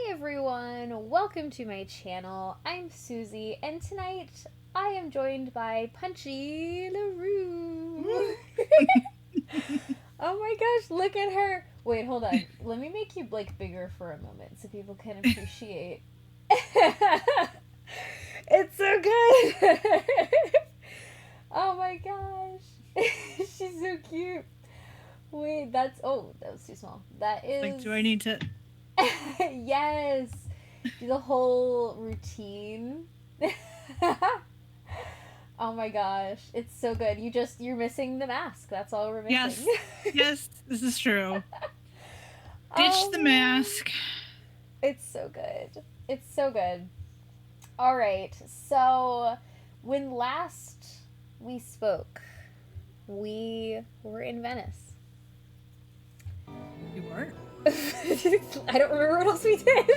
everyone, welcome to my channel. I'm Susie, and tonight I am joined by Punchy LaRue. Oh my gosh, look at her. Wait, hold on. Let me make you bigger for a moment so people can appreciate. It's so good. Oh my gosh. She's so cute. Wait, that was too small. That is do I need to yes. Do the whole routine. Oh my gosh, it's so good. You're missing the mask. That's all we're missing. Yes, this is true. Ditch the mask. It's so good. It's so good. All right. So, when last we spoke, we were in Venice. You were? I don't remember what else we did.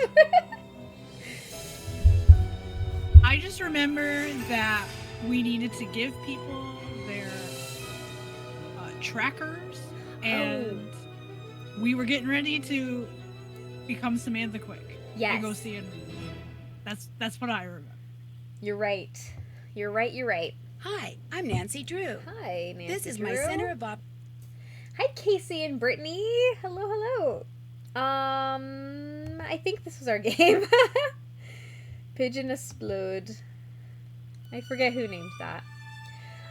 I just remember that we needed to give people their trackers, and we were getting ready to become Samantha Quick. Yes. And go see it. That's what I remember. You're right. You're right. Hi, I'm Nancy Drew. Hi, Nancy. This is Drew. my center of Hi, Casey and Brittany. Hello. I think this was our game. Pigeon Explode. I forget who named that.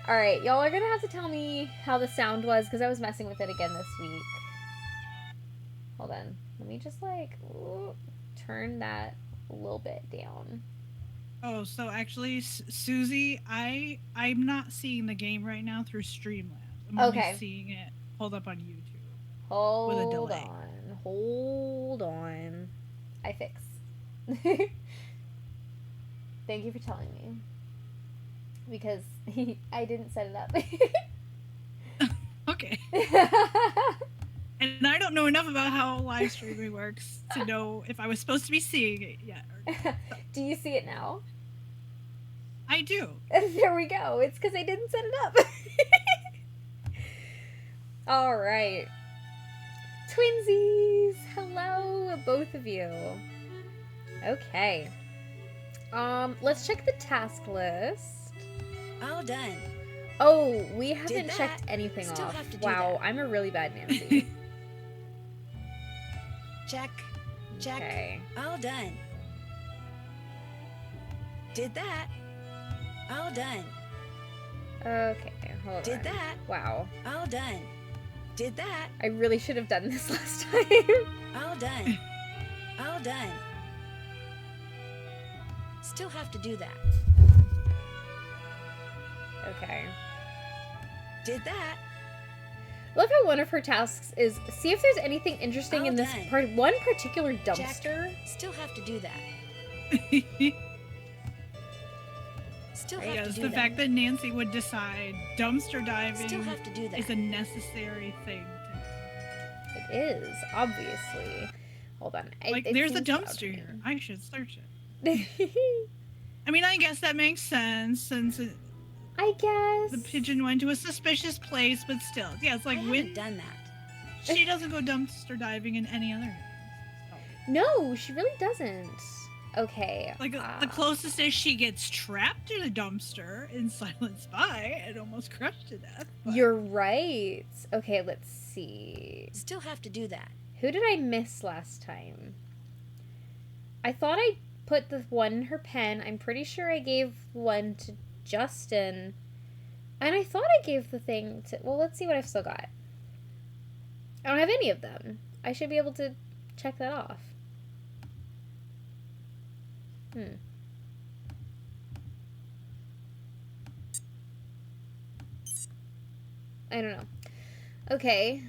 Alright, y'all are gonna have to tell me how the sound was, because I was messing with it again this week. Hold on. Let me just, turn that a little bit down. Oh, so actually, Susie, I'm not seeing the game right now through Streamlabs. I'm only seeing it pulled up on YouTube. With a delay. Hold on. I fix. Thank you for telling me. Because I didn't set it up. Okay. And I don't know enough about how live streaming works to know if I was supposed to be seeing it yet. Do you see it now? I do. There we go. It's because I didn't set it up. All right. Twinsies. Hello, both of you. Okay. Let's check the task list. All done. Oh, we haven't checked anything Still off. have to do Wow, that. I'm a really bad Nancy. Check. Okay. All done. Did that. All done. Okay, hold on. Did that. Wow. All done. Did that. I really should have done this last time. All done. All done. Still have to do that. Okay. Did that. Love how one of her tasks is see if there's anything interesting All in this done. one particular dumpster. Check. Still have to do that. Still have to Yes, do the that. fact that Nancy would decide dumpster diving Still have to do that. is a necessary thing. It is, obviously. Hold on. There's a dumpster here. I should search it. I mean, I guess that makes sense since I guess the pigeon went to a suspicious place, but still. Yeah, it's like I haven't done that. She doesn't go dumpster diving in any other games. So. No, she really doesn't. Okay. The closest is she gets trapped in a dumpster in Silent Spy and almost crushed to death. But... You're right. Okay, let's see. Still have to do that. Who did I miss last time? I thought I put the one in her pen. I'm pretty sure I gave one to Justin. And I thought I gave the thing to... Well, let's see what I've still got. I don't have any of them. I should be able to check that off. I don't know. Okay.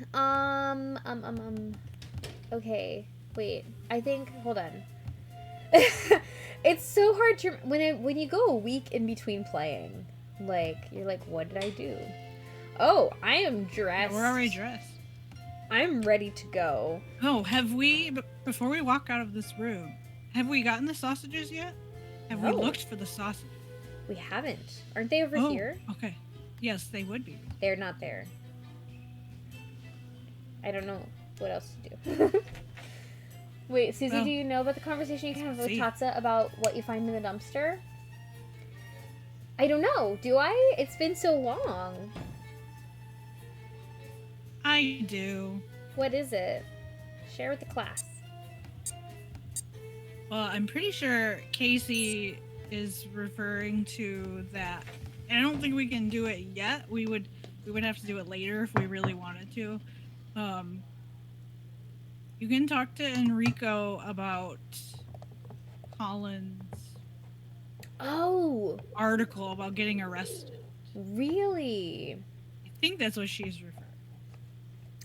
Okay. Wait. I think. Hold on. It's so hard to when you go a week in between playing. You're like, what did I do? Oh, I am dressed. We're already dressed. I'm ready to go. Oh, have we? Before we walk out of this room, have we gotten the sausages yet? Have we looked for the sausages? We haven't. Aren't they over here? Okay. Yes, they would be. They're not there. I don't know what else to do. Wait, Susie, do you know about the conversation you can have with Tatsa about what you find in the dumpster? I don't know. Do I? It's been so long. I do. What is it? Share with the class. Well, I'm pretty sure Casey is referring to that. And I don't think we can do it yet. We would have to do it later if we really wanted to. You can talk to Enrico about Colin's article about getting arrested. Really? I think that's what she's referring.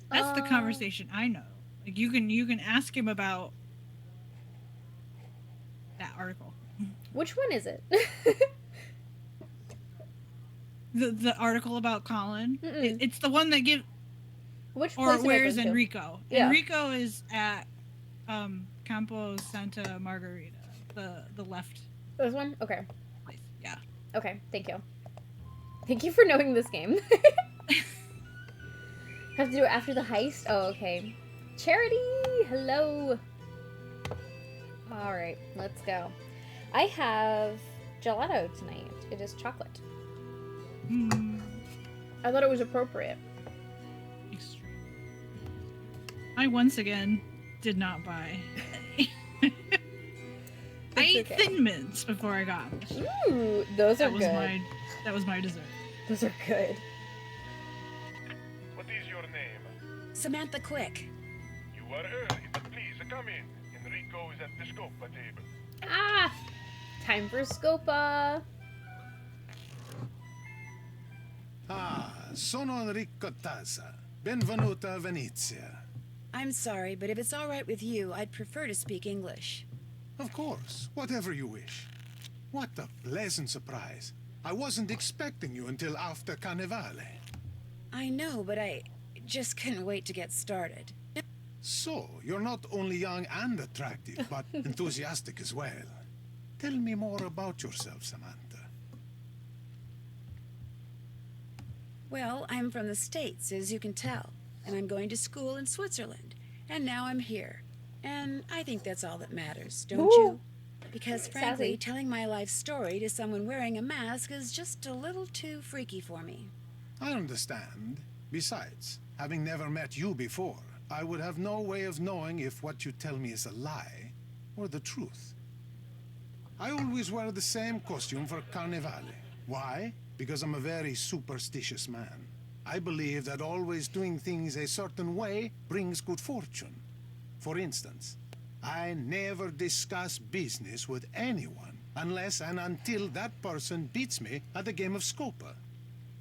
That's the conversation I know. Like you can ask him about that article. Which one is it? the article about Colin. It's the one that gives. Which place? Or where is Enrico? Yeah. Enrico is at Campo Santa Margarita, the left. This one? Okay. Place. Yeah. Okay, thank you. Thank you for knowing this game. Have to do it after the heist? Oh, okay. Charity! Hello! Alright, let's go. I have gelato tonight. It is chocolate. I thought it was appropriate. Extreme. I once again did not buy. I ate Thin Mints before I got them. Ooh, those are good. That was my dessert. Those are good. What is your name? Samantha Quick. You are early, but please come in. Enrico is at the Scopa table. Ah! Time for Scopa. Sono Enrico Tazza. Benvenuta a Venezia. I'm sorry, but if it's all right with you, I'd prefer to speak English. Of course, whatever you wish. What a pleasant surprise. I wasn't expecting you until after Carnevale. I know, but I just couldn't wait to get started. So, you're not only young and attractive, but enthusiastic as well. Tell me more about yourself, Samantha. Well, I'm from the States, as you can tell, and I'm going to school in Switzerland, and now I'm here. And I think that's all that matters, don't you? Because frankly, telling my life story to someone wearing a mask is just a little too freaky for me. I understand. Besides, having never met you before, I would have no way of knowing if what you tell me is a lie or the truth. I always wear the same costume for Carnevale. Why? Because I'm a very superstitious man. I believe that always doing things a certain way brings good fortune. For instance, I never discuss business with anyone unless and until that person beats me at the game of Scopa.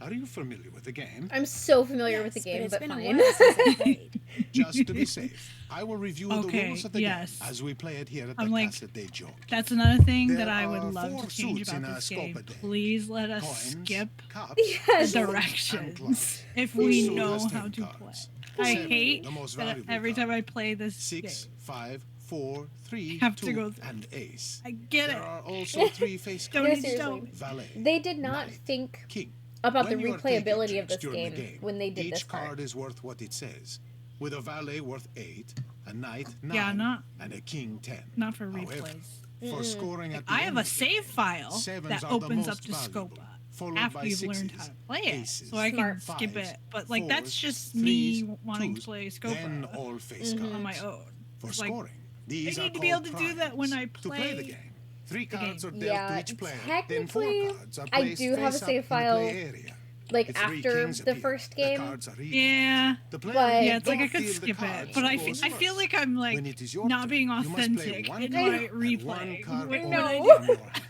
Are you familiar with the game? I'm so familiar with the game, but it's been fine. a while since I played. Just to be safe, I will review the rules of the game as we play it here at the Casa dei Giochi. That's another thing There that I are would love 4 to change suits about in this a game. Scopa deck. Please let us Coins, skip cups, Yes. the swords, and directions clubs. if Each we suit know has 10 how to play. cards. I 7, hate the most that valuable every time card. I play this 6, game, 5, 4, 3, have 2, to go through. and ace. I get There it. are also 3 face Don't cards. need seriously. stone. Valet, They did not knight, think king. about the When you are taking replayability of tricks this during the game when they did each this part. card is worth what it says, with a valet worth 8, a knight 9, Yeah, and a king 10. Not for However, replays. for scoring at the I have end a of the save game, file sevens that are the opens up most to valuable, Scopa followed after by you've learned how sixes, to play it, aces, so I can Smart. skip fives, it. But like that's fours, just threes, me wanting to twos, play then Scopa all face cards. on my own. For It's like, scoring, these I are need to be able called to do that when I primes. To play the play game, 3 the cards game. are dealt Yeah, to each player, then 4 technically, cards are I placed do have a face up save in the file, play area. like, If 3 after kings the appear, first the game. cards are even. Yeah. The player But- who Yeah, it's like I don't could deal the skip it, cards but I goes feel first. like I'm like When it is your not turn, being you must play authentic 1 in card my and 1 replay. card When only No. from your hand.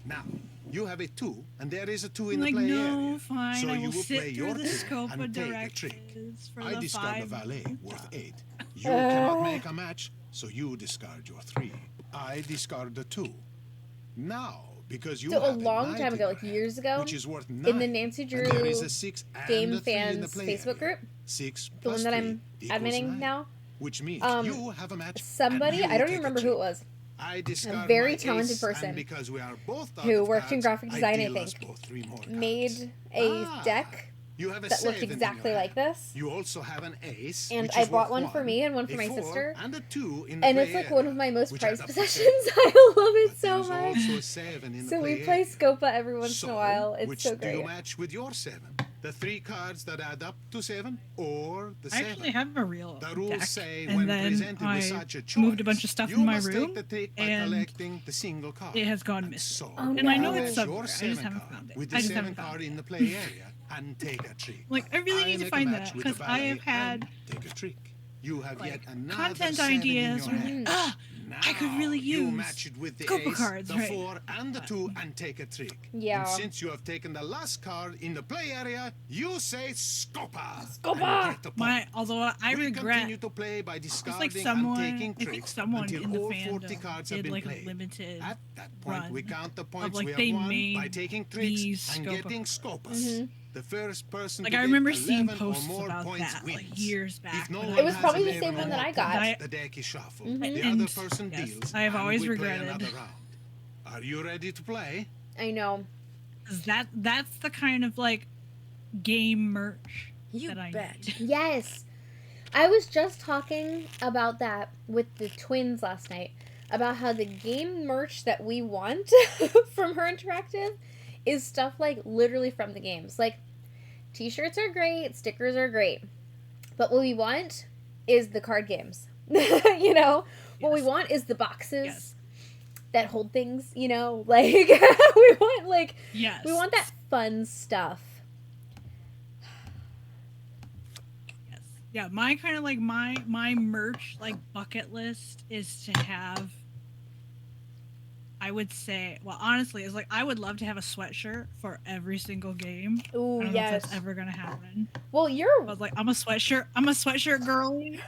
Now, you have a 2, and there is a 2 in I'm like, the play no, area. fine, So I you will will play sit your through the 2 Scopa and take a trick. directions for I the discard 5. the valet worth 8. You cannot make a match, so you discard your 3. I discard the 2. Now, because you So a have long knight time in ago, your like hand, years ago, which is worth 9, in the Nancy and there is Drew a 6 and Game a 3 in the Fans play Facebook area. group, 6 the plus one that 3 I'm equals adminning 9, now, which means you have a match. somebody, and I you don't take even a remember who it trick. was, I discard very my talented ace, person and because we are both out who of worked in cards, graphic design, I deal us think, both 3 more cards. made a deck You have a that looked 7 in exactly your like hand. this. You also have an ace, And which I is bought worth one for me and one for a my 4 sister. and a 2 in the And play it's like one of my area, most which prized add up to possessions. 7. I love it But so there is much. also a 7 in the So we play play area. Scopa every once So, in a while. It's which so do you great. match with your 7? The 3 cards that add up to 7, or the I 7? actually have a real The rules deck, say and when then presented I with such a choice, moved a bunch of stuff you in my must room, take the trick by and collecting the single card. it has gone And missing. so, Oh, And I know no. it's match somewhere. your I just 7 haven't card found it. with I the just 7 haven't found card it. in the play area and take a trick. Like, I really need to make a find match that, with the because I have valet had and take a trick. You have like yet another content 7 ideas. in your hand. I could really Now you use match it with the Scopa ace, cards, the right? 4, and the 2, and take a trick. Yeah. And since you have taken the last card in the play area, you say Scopa. Scopa! And get a point. Although I We regret, continue to play by just discarding like someone, and taking I think tricks someone until in the all 40 fandom cards have did been like played. a limited At that point, we run count the of points like we have they won made by taking these tricks and Scopa getting Scopas. The first person Like to I get remember 11 seeing or posts more about points that wins. like years back. If no when one I It was has probably the 11 same or one that more I got. points, the deck is shuffled. The And- other person yes, deals. I have and always we play regretted. another round. Are you ready to play? I know. 'Cause that's the kind of like game merch You that I bet. need. Yes. I was just talking about that with the twins last night. About how the game merch that we want from Her Interactive is stuff like literally from the games. Like, t-shirts are great, stickers are great. But what we want is the card games. You know? What we Yes. want is the boxes Yes. that hold things, you know? Like, we want, like, Yes. we want that fun stuff. Yes. Yeah, my kind of like my merch like bucket list is to have, I would say, well, honestly, it's like I would love to have a sweatshirt for every single game. Ooh, I don't know if yes. that's ever gonna happen. Well, you're I was like, I'm a sweatshirt girly.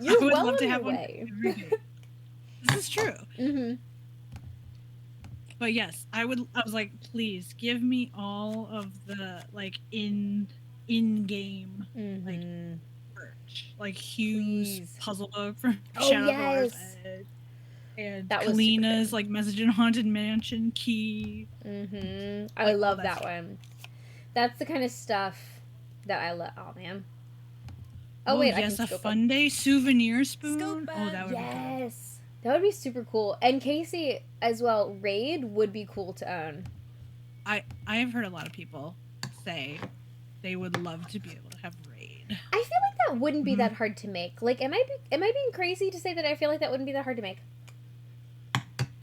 you're I would well love on to your have one way. for every game. This is true. Mm-hmm. But yes, I was like, please give me all of the like in game like merch, like Hugh's Please. puzzle book from Oh, Shadow of the War's yes. Edge, and That was super Kalina's good. like Message in Haunted Mansion key. Mm-hmm. I Like, all love that that stuff. one. That's the kind of stuff that I love. Oh man. Oh wait, yes, I a can scope Fun Day souvenir spoon. Scopa. Oh, that would be cool. Yes, that would be super cool. And Casey as well. Raid would be cool to own. I have heard a lot of people say they would love to be able to have raid. I feel like that wouldn't be that hard to make. Like, am I being crazy to say that I feel like that wouldn't be that hard to make?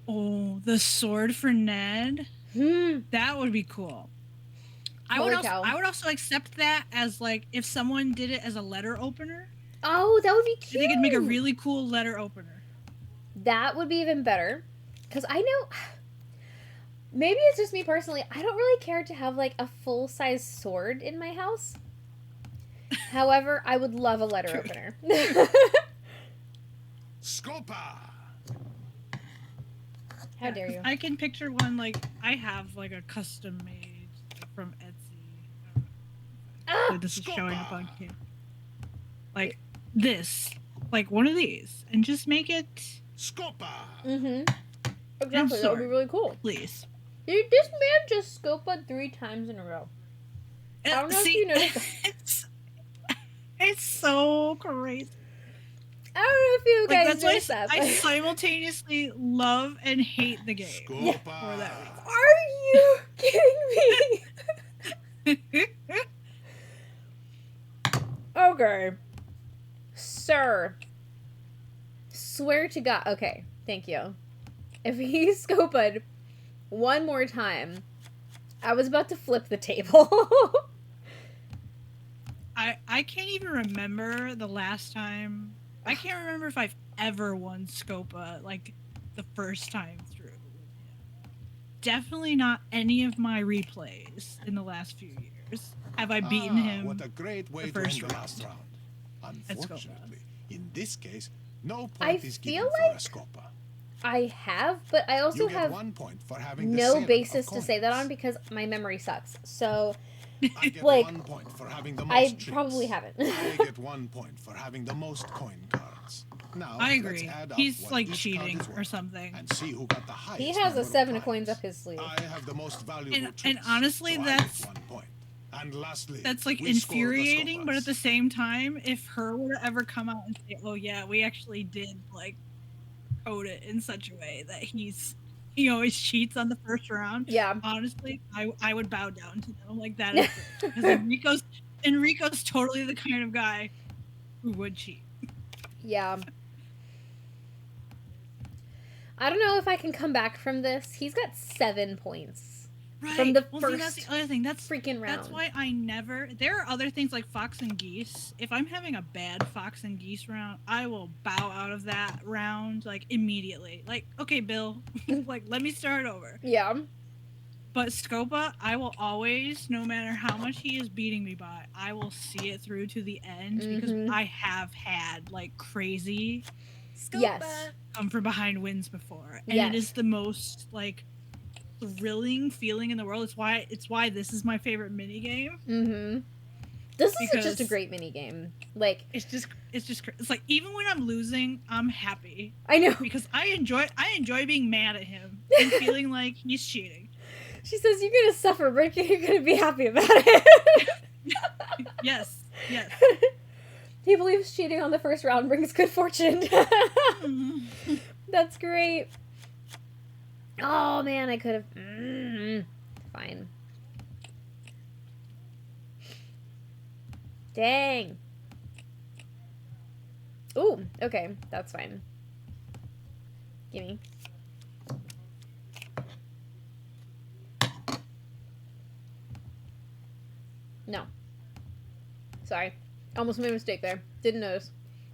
Oh, the sword for Ned. That would be cool. I Holy would cow. also accept that as like if someone did it as a letter opener. Oh, that would be I cute. think it'd make a really cool letter opener. That would be even better. Because I know... Maybe it's just me personally. I don't really care to have, like, a full-size sword in my house. However, I would love a letter opener. Scopa! How dare you? I can picture one like I have like a custom made like, from Etsy. Ah! This is showing up on camera. Like this, like one of these, and just make it, Scopa! Mm-hmm. Exactly. That would be sword. really cool. please. Dude, this man just Scopa 3 times in a row. I don't know if you noticed that. It's so crazy. I don't know if you Like guys that's why noticed that. I but- simultaneously love and hate the game. Scopa! For that Are you kidding me? Okay. Sir. Swear to God. Okay, thank you. If he scoped one more time, I was about to flip the table. I can't even remember the last time. I can't remember if I've ever won Scopa like the first time through. Definitely not any of my replays in the last few years. Have I beaten him? What a great way the to first end the round. last round. Let's go, Unfortunately, in this case, no I point is feel given for a like Scopa. I have, but I also You get have 1 point for having the no 7 of basis to say that coins. on because my memory sucks. So I get like, 1 point for having the most I tricks. probably haven't. I get 1 point for having the most coin cards. Now, I let's agree. add up He's what like each cheating card is or worth something. and see who got the highest He has number a 7 of prize. coins up his sleeve. I have the most valuable And tricks, honestly, so that's- I get 1 point. And lastly, that's like we score the infuriating, but Scopas. at the same time, if her were to ever come out and say, "Oh yeah, we actually did like code it in such a way that he always cheats on the first round," Yeah. honestly, I would bow down to them. I'm like, that is great. Because Enrico's totally the kind of guy who would cheat. Yeah. I don't know if I can come back from this. He's got 7 points. Right. From the See, first that's the other thing. That's freaking round. That's why I never. There are other things like Fox and Geese. If I'm having a bad Fox and Geese round, I will bow out of that round like immediately. Like, okay, Bill, like let me start over. Yeah. But Scopa, I will always, no matter how much he is beating me by, I will see it through to the end because I have had like crazy Scopa. Yes. come from behind wins before, and Yes. it is the most like thrilling feeling in the world. It's why this is my favorite mini game. Mm-hmm. This is just a Because- great mini game. Like, It's like even when I'm losing, I'm happy I know. because I enjoy being mad at him and feeling like he's cheating. She says you're gonna suffer, but you're gonna be happy about it. Yes. He believes cheating on the first round brings good fortune. That's great. Oh man, I could have. Fine. Dang. Ooh, okay, that's fine. Gimme. No. Sorry. Almost made a mistake there. Didn't notice.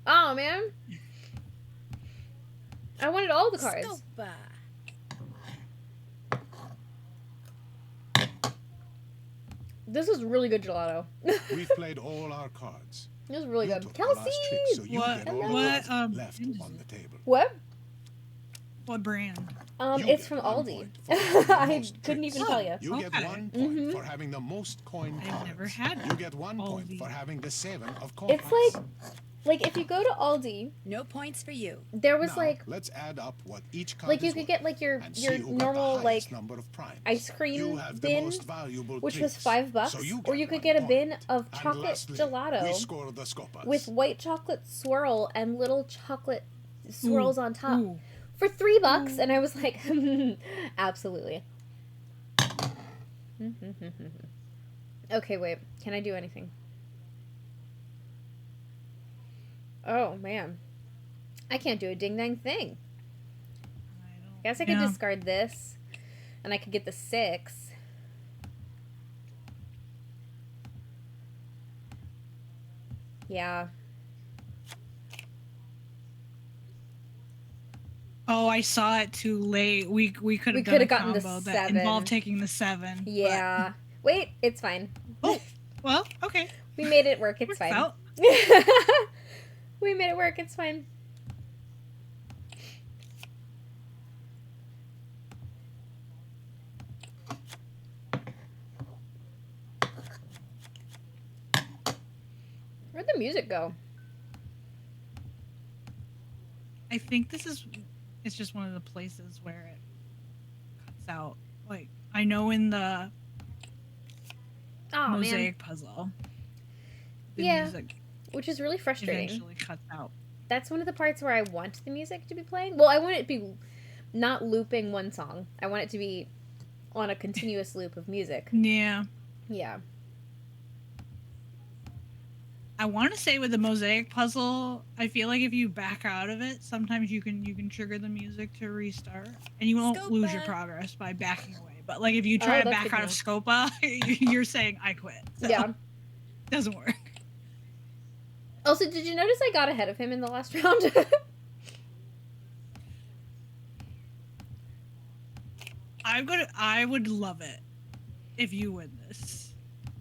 Oh, man. I wanted all the cards. Scopa. This is really good gelato. We've played all our cards. This is really You good. took the last trick, Kelsey! so you What- get all the what, cards left on the table. What? What brand? You It's get from 1 Aldi. point for having the I most couldn't tricks. even tell you. You get Okay. 1 point Mhm. for having the most coin I've cards. never had You get 1 point Aldi. for having the 7 of coins. It's like if you go to Aldi, No points for you. there was Now, like let's add up what each card you is could worth get like your and see who got normal the like highest number of primes. ice cream You have the bin, most valuable which was treats, $5, so you or get you could 1 get a point. bin of And chocolate lastly, we gelato score the Scopas. with white chocolate swirl and little chocolate swirls on top Ooh. for $3, and I was like, absolutely. Okay, wait. Can I do anything? Oh man, I can't do a ding dang thing. I guess I could Yeah. discard this, and I could get the 6. Yeah. Oh, I saw it too late. We could We have coulda done a gotten the combo that 7. involved taking the 7. but- Yeah. Wait, it's fine. Oh, well, okay. We made it work. It's Works fine. out. We made it work. It's fine. Where'd the music go? I think it's just one of the places where it cuts out. Like, I know in the Oh man, mosaic puzzle, the Yeah. music which is really frustrating. eventually cuts out. That's one of the parts where I want the music to be playing. Well, I want it to be not looping one song. I want it to be on a continuous loop of music. Yeah. Yeah. I want to say with the mosaic puzzle, I feel like if you back out of it, sometimes you can trigger the music to restart, and you won't lose your Scopa. progress by backing away. But like if you Oh, try to that's back good out to of Scopa, you're saying I quit. So Yeah. it doesn't work. Also, did you notice I got ahead of him in the last round? I would love it if you win this,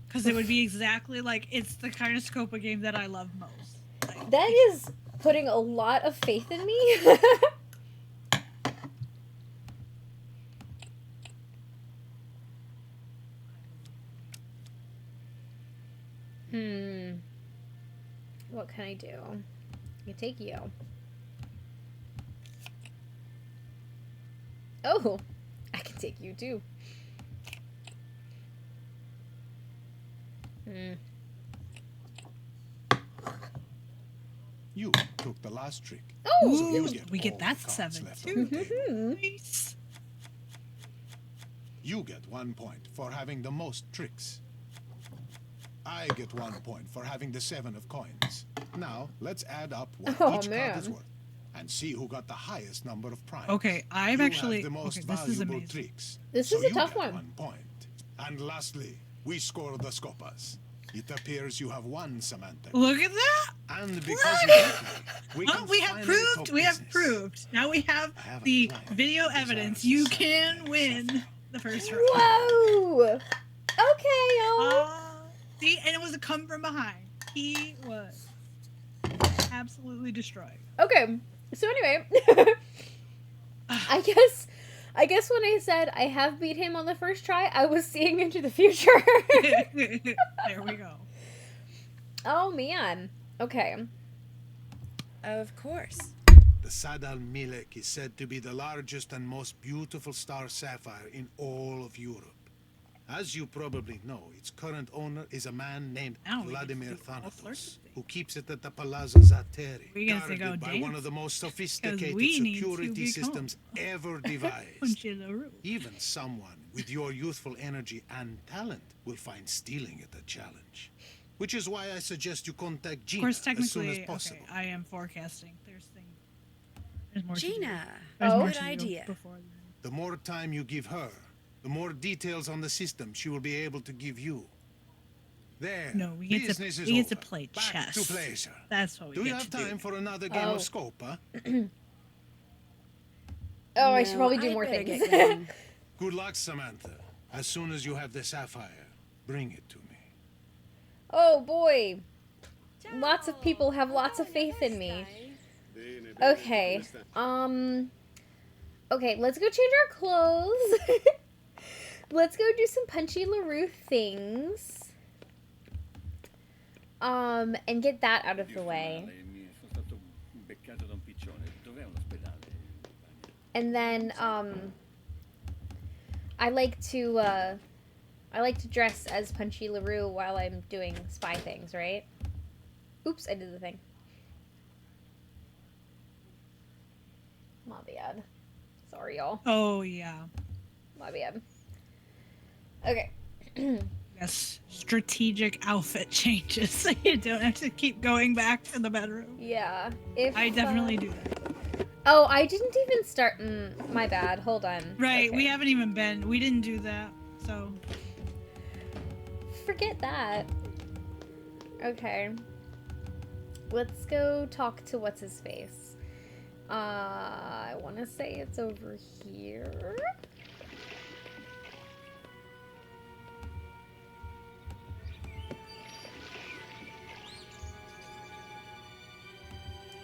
because it would be exactly like it's the kind of Scopa game that I love most. Like, That is putting a lot of faith in me. What can I do? I can take you. Oh, I can take you too. You took the last trick. Oh! So you Ooh, we get all that the cards 7 left too. on the table. Nice. You get 1 point for having the most tricks. I get 1 point for having the 7 of coins. Now, let's add up what Oh, each card is man. worth and see who got the highest number of primes. Okay, I'm You actually have the most okay. This is valuable amazing. tricks. This so is a you tough get one. 1 point. And lastly, we score the Scopas. It appears you have won, Samantha. Look at that. And because you beat me, we Well, can we have finally proved. talk We have business. proved. Now we have I have a the plan. video Desires evidence. You to can suffer. win the first round. Whoa! Okay, y'all. See, and it was a come from behind. He was absolutely destroyed. Okay, so anyway, I guess when I said I have beat him on the first try, I was seeing into the future. There we go. Oh man. Okay. Of course. The Sadal Milek is said to be the largest and most beautiful star sapphire in all of Europe. As you probably know, its current owner is a man named Now we Vladimir get to do all sorts Thanatos, of things. who keeps it at the Palazzo Zateri, We're gonna say go guarded by one of dance, the most sophisticated we need to security be systems ever devised. Punch in the room. Even someone with your youthful energy and talent will find stealing it a challenge. Which is why I suggest you contact Of Gina course, as soon technically, as possible. okay, I am forecasting. There's things. There's more. Gina. To do. There's Oh. more Good to do idea. before then. The more time you give her, the more details on the system she will be able to give you. There. No, we get business to is we get to over. play Back chess. to pleasure. That's what we Do get you have to time do. for another game Oh. of Scopa? Oh, I should No, probably do I'd more better things. get going. Good luck, Samantha. As soon as you have the sapphire, bring it to me. Oh boy. Lots of people have lots of faith in me. Okay. Okay, let's go change our clothes. Let's go do some Punchy LaRue things. And get that out of the way. And then I like to dress as Punchy LaRue while I'm doing spy things, right? Oops, I did the thing. My bad. Sorry, y'all. Oh yeah. My bad. Okay. Yes. Strategic outfit changes, so you don't have to keep going back to the bedroom. Yeah. If I definitely do that. Oh, I didn't even start. My bad. Hold on. Right. Okay. We haven't even been. We didn't do that. So. Forget that. Okay. Let's go talk to what's his face. I want to say it's over here.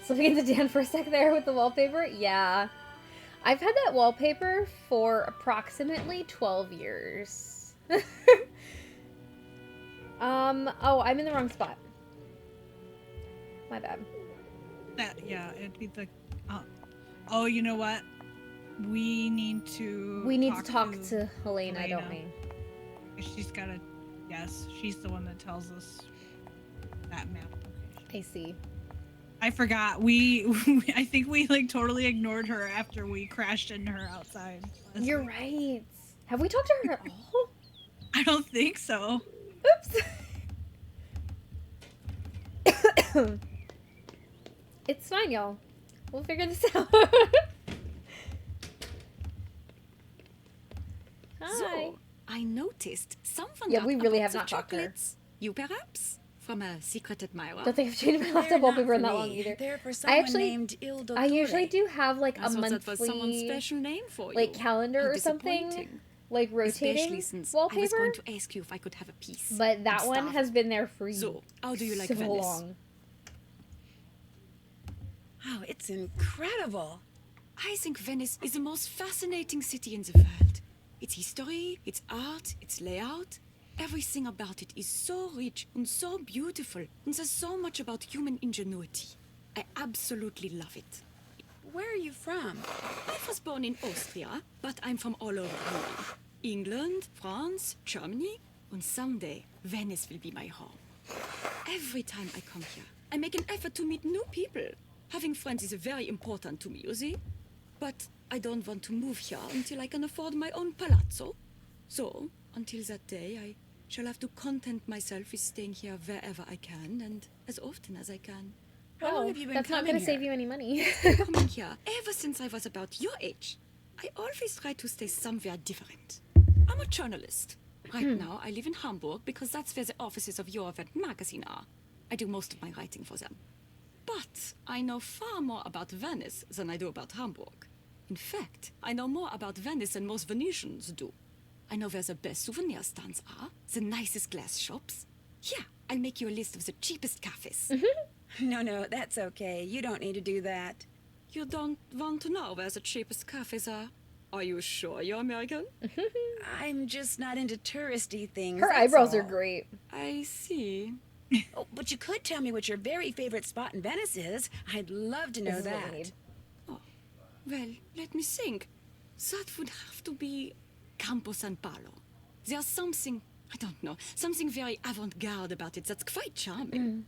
Slipping into Dan for a sec there with the wallpaper? Yeah. I've had that wallpaper for approximately 12 years. Oh, I'm in the wrong spot. My bad. Yeah, it'd be the. Oh, you know what? We need to. We need to talk to Helena, don't we? She's gotta. Yes, she's the one that tells us that map location. I see. I forgot. I think we like totally ignored her after we crashed into her outside. You're right. Have we talked to her at all? I don't think so. Oops. It's fine, y'all. We'll figure this out. Hi. So, I noticed someone Yeah, we got really a have box not of talked to her. chocolates. You perhaps? From a secret admirer? Don't think I've changed my They're laptop not wallpaper in for that me. long either. They're for someone actually- named Il Dottore. I usually do have like I a thought that was someone's monthly, special name for you. like calendar How or something, disappointing. like Especially rotating since I was wallpaper. going to ask you if I could have a piece. But that I'm one starving. has been there for So, how do you like so Venice? long. Wow, it's incredible. I think Venice is the most fascinating city in the world. Its history, its art, its layout, everything about it is so rich and so beautiful, and there's so much about human ingenuity. I absolutely love it. Where are you from? I was born in Austria, but I'm from all over Europe. England, France, Germany. And someday, Venice will be my home. Every time I come here, I make an effort to meet new people. Having friends is very important to me, you see? But I don't want to move here until I can afford my own palazzo. So, until that day, I shall have to content myself with staying here wherever I can and as often as I can. How long have you been That's not coming going to save here? you any money. Coming here ever since I was about your age. I always try to stay somewhere different. I'm a journalist. Right now, I live in Hamburg because that's where the offices of Your Event magazine are. I do most of my writing for them. But I know far more about Venice than I do about Hamburg. In fact, I know more about Venice than most Venetians do. I know where the best souvenir stands are, the nicest glass shops. Here, I'll make you a list of the cheapest cafes. No, that's okay. You don't need to do that. You don't want to know where the cheapest cafes are? Are you sure you're American? I'm just not into touristy things. Her that's eyebrows are all. great. I see. Oh, but you could tell me what your very favorite spot in Venice is. I'd love to know This is what we that. need. Well, let me think. That would have to be Campo San Paolo. There's something, I don't know, something very avant-garde about it that's quite charming.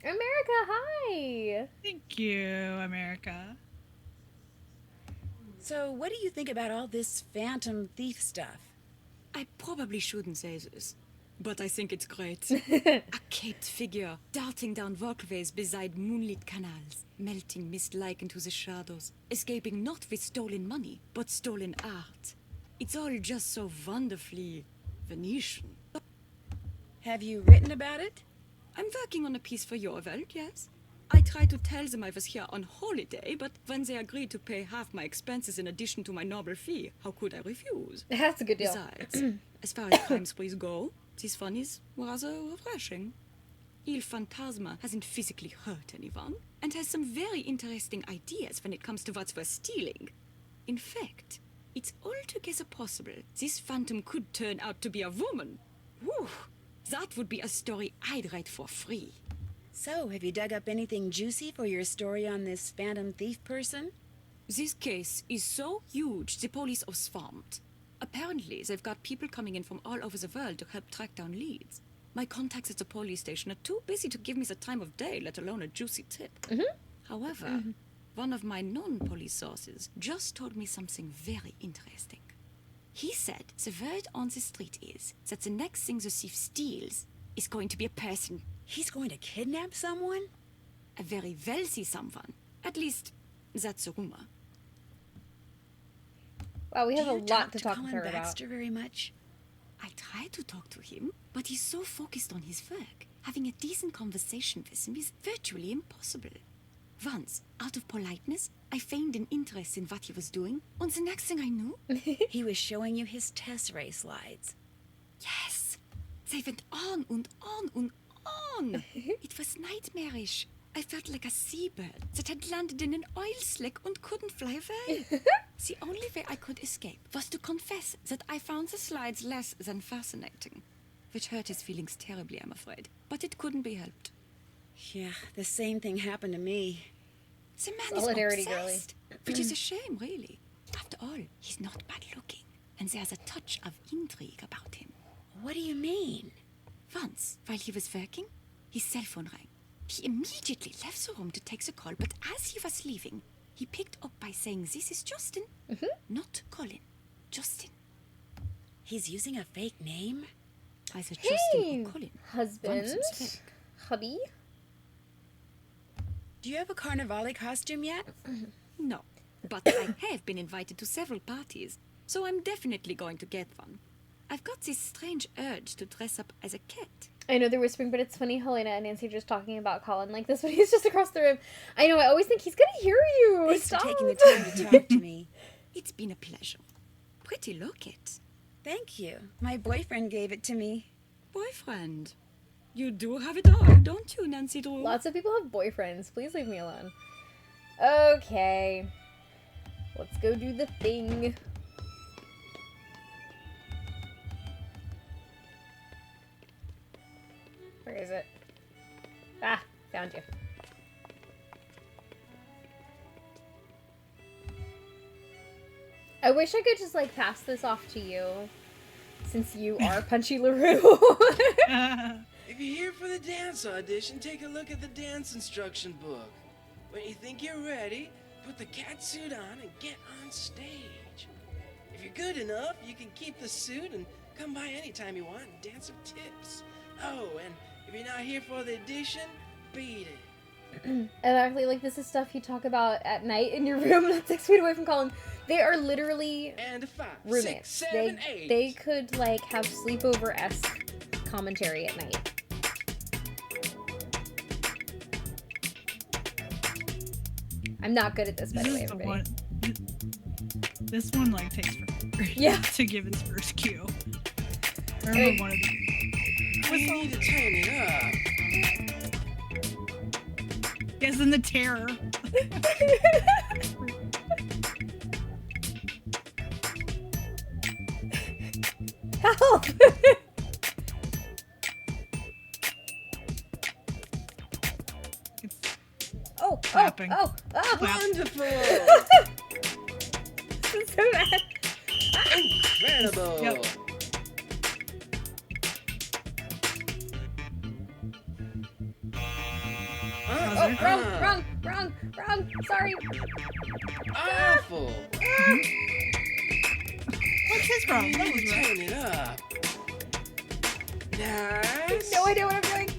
America, hi! Thank you, America. So, what do you think about all this phantom thief stuff? I probably shouldn't say this, but I think it's great. A caped figure darting down walkways beside moonlit canals, melting mist-like into the shadows, escaping not with stolen money, but stolen art. It's all just so wonderfully Venetian. Have you written about it? I'm working on a piece for your Welt, yes? I tried to tell them I was here on holiday, but when they agreed to pay half my expenses in addition to my normal fee, how could I refuse? That's a good deal. Besides, as far as crime sprees go, this one is rather refreshing. Il Fantasma hasn't physically hurt anyone, and has some very interesting ideas when it comes to what's worth stealing. In fact, it's altogether possible this phantom could turn out to be a woman. Whew, that would be a story I'd write for free. So, have you dug up anything juicy for your story on this phantom thief person? This case is so huge, the police are swamped. Apparently, they've got people coming in from all over the world to help track down leads. My contacts at the police station are too busy to give me the time of day, let alone a juicy tip. However, one of my non-police sources just told me something very interesting. He said the word on the street is that the next thing the thief steals is going to be a person. He's going to kidnap someone? A very wealthy someone. At least, that's a rumor. Wow, we have Do a you lot to talk Colin to her about. Baxter very much? I tried to talk to him, but he's so focused on his work. Having a decent conversation with him is virtually impossible. Once, out of politeness, I feigned an interest in what he was doing, and the next thing I knew, He was showing you his test ray slides. yes, they went on and on and on. It was nightmarish. I felt like a seabird that had landed in an oil slick and couldn't fly away. The only way I could escape was to confess that I found the slides less than fascinating, which hurt his feelings terribly, I'm afraid, but it couldn't be helped. Yeah, the same thing happened to me. The man Solidarity, is girly. obsessed, which is a shame, really. After all, he's not bad looking, and there's a touch of intrigue about him. What do you mean? Once, while he was working, his cell phone rang. He immediately left the room to take the call, but as he was leaving, he picked up by saying, "This is Justin, not Colin. Justin." He's using a fake name? Either Justin Hey, or Colin. husband, One of them's fake. hubby. Do you have a Carnivale costume yet? No, but I have been invited to several parties, so I'm definitely going to get one. I've got this strange urge to dress up as a cat. I know they're whispering, but it's funny Helena and Nancy are just talking about Colin like this when he's just across the room. I know, I always think he's gonna hear you. Thanks Stop. for taking the time to talk to me. It's been a pleasure. Pretty locket. Thank you. My boyfriend gave it to me. Boyfriend. You do have it all, don't you, Nancy Drew? Lots of people have boyfriends. Please leave me alone. Okay. Let's go do the thing. Where is it? Ah, found you. I wish I could just like pass this off to you since you are Punchy LaRue. If you're here for the dance audition, take a look at the dance instruction book. When you think you're ready, put the cat suit on and get on stage. If you're good enough, you can keep the suit and come by anytime you want and dance some tips. Oh, and if you're not here for the audition, beat it. And actually, like, this is stuff you talk about at night in your room, not 6 feet away from Colin. They are literally And a 5, roommates. 6, 7, 8. They could, like, have sleepover-esque commentary at night. I'm not good at this, by the This way, is the everybody. one. This one like takes forever. Yeah. To give its first cue. I Hey. remember one of these. We need to turn it up. Yes, and the terror. Help! It's Oh, clapping. oh, Clap. Wonderful! this is so bad. Incredible! Yep. Wrong. Sorry. Awful! What's his problem? We That need was to right. turn it up. Nice! No idea what I'm doing.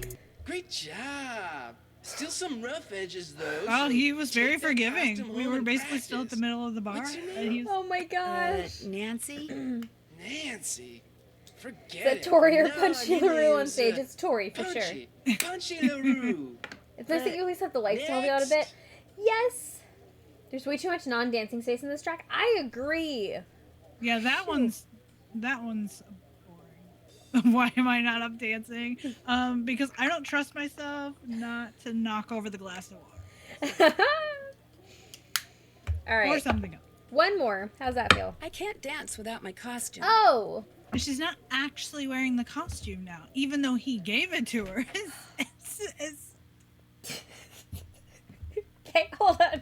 Great job! Still some rough edges though. Well, so he was very take that forgiving. costume We home were and basically still at the practice. middle of the bar. What's your And he's Oh my gosh. Nancy? Nancy. Forget Is that it. Tori or No, Punchy your LaRue on name's, stage? It's Tori for sure. Punchy. Punchy LaRue. It's nice that you always have the lights to help you out a bit. Next. Yes. There's way too much non-dancing space in this track. I agree. yeah, that one's boring. Why am I not up dancing? Because I don't trust myself not to knock over the glass of water All or right. something else. One more. How's that feel? I can't dance without my costume. Oh. And she's not actually wearing the costume now, even though he gave it to her. It's Okay, hold on.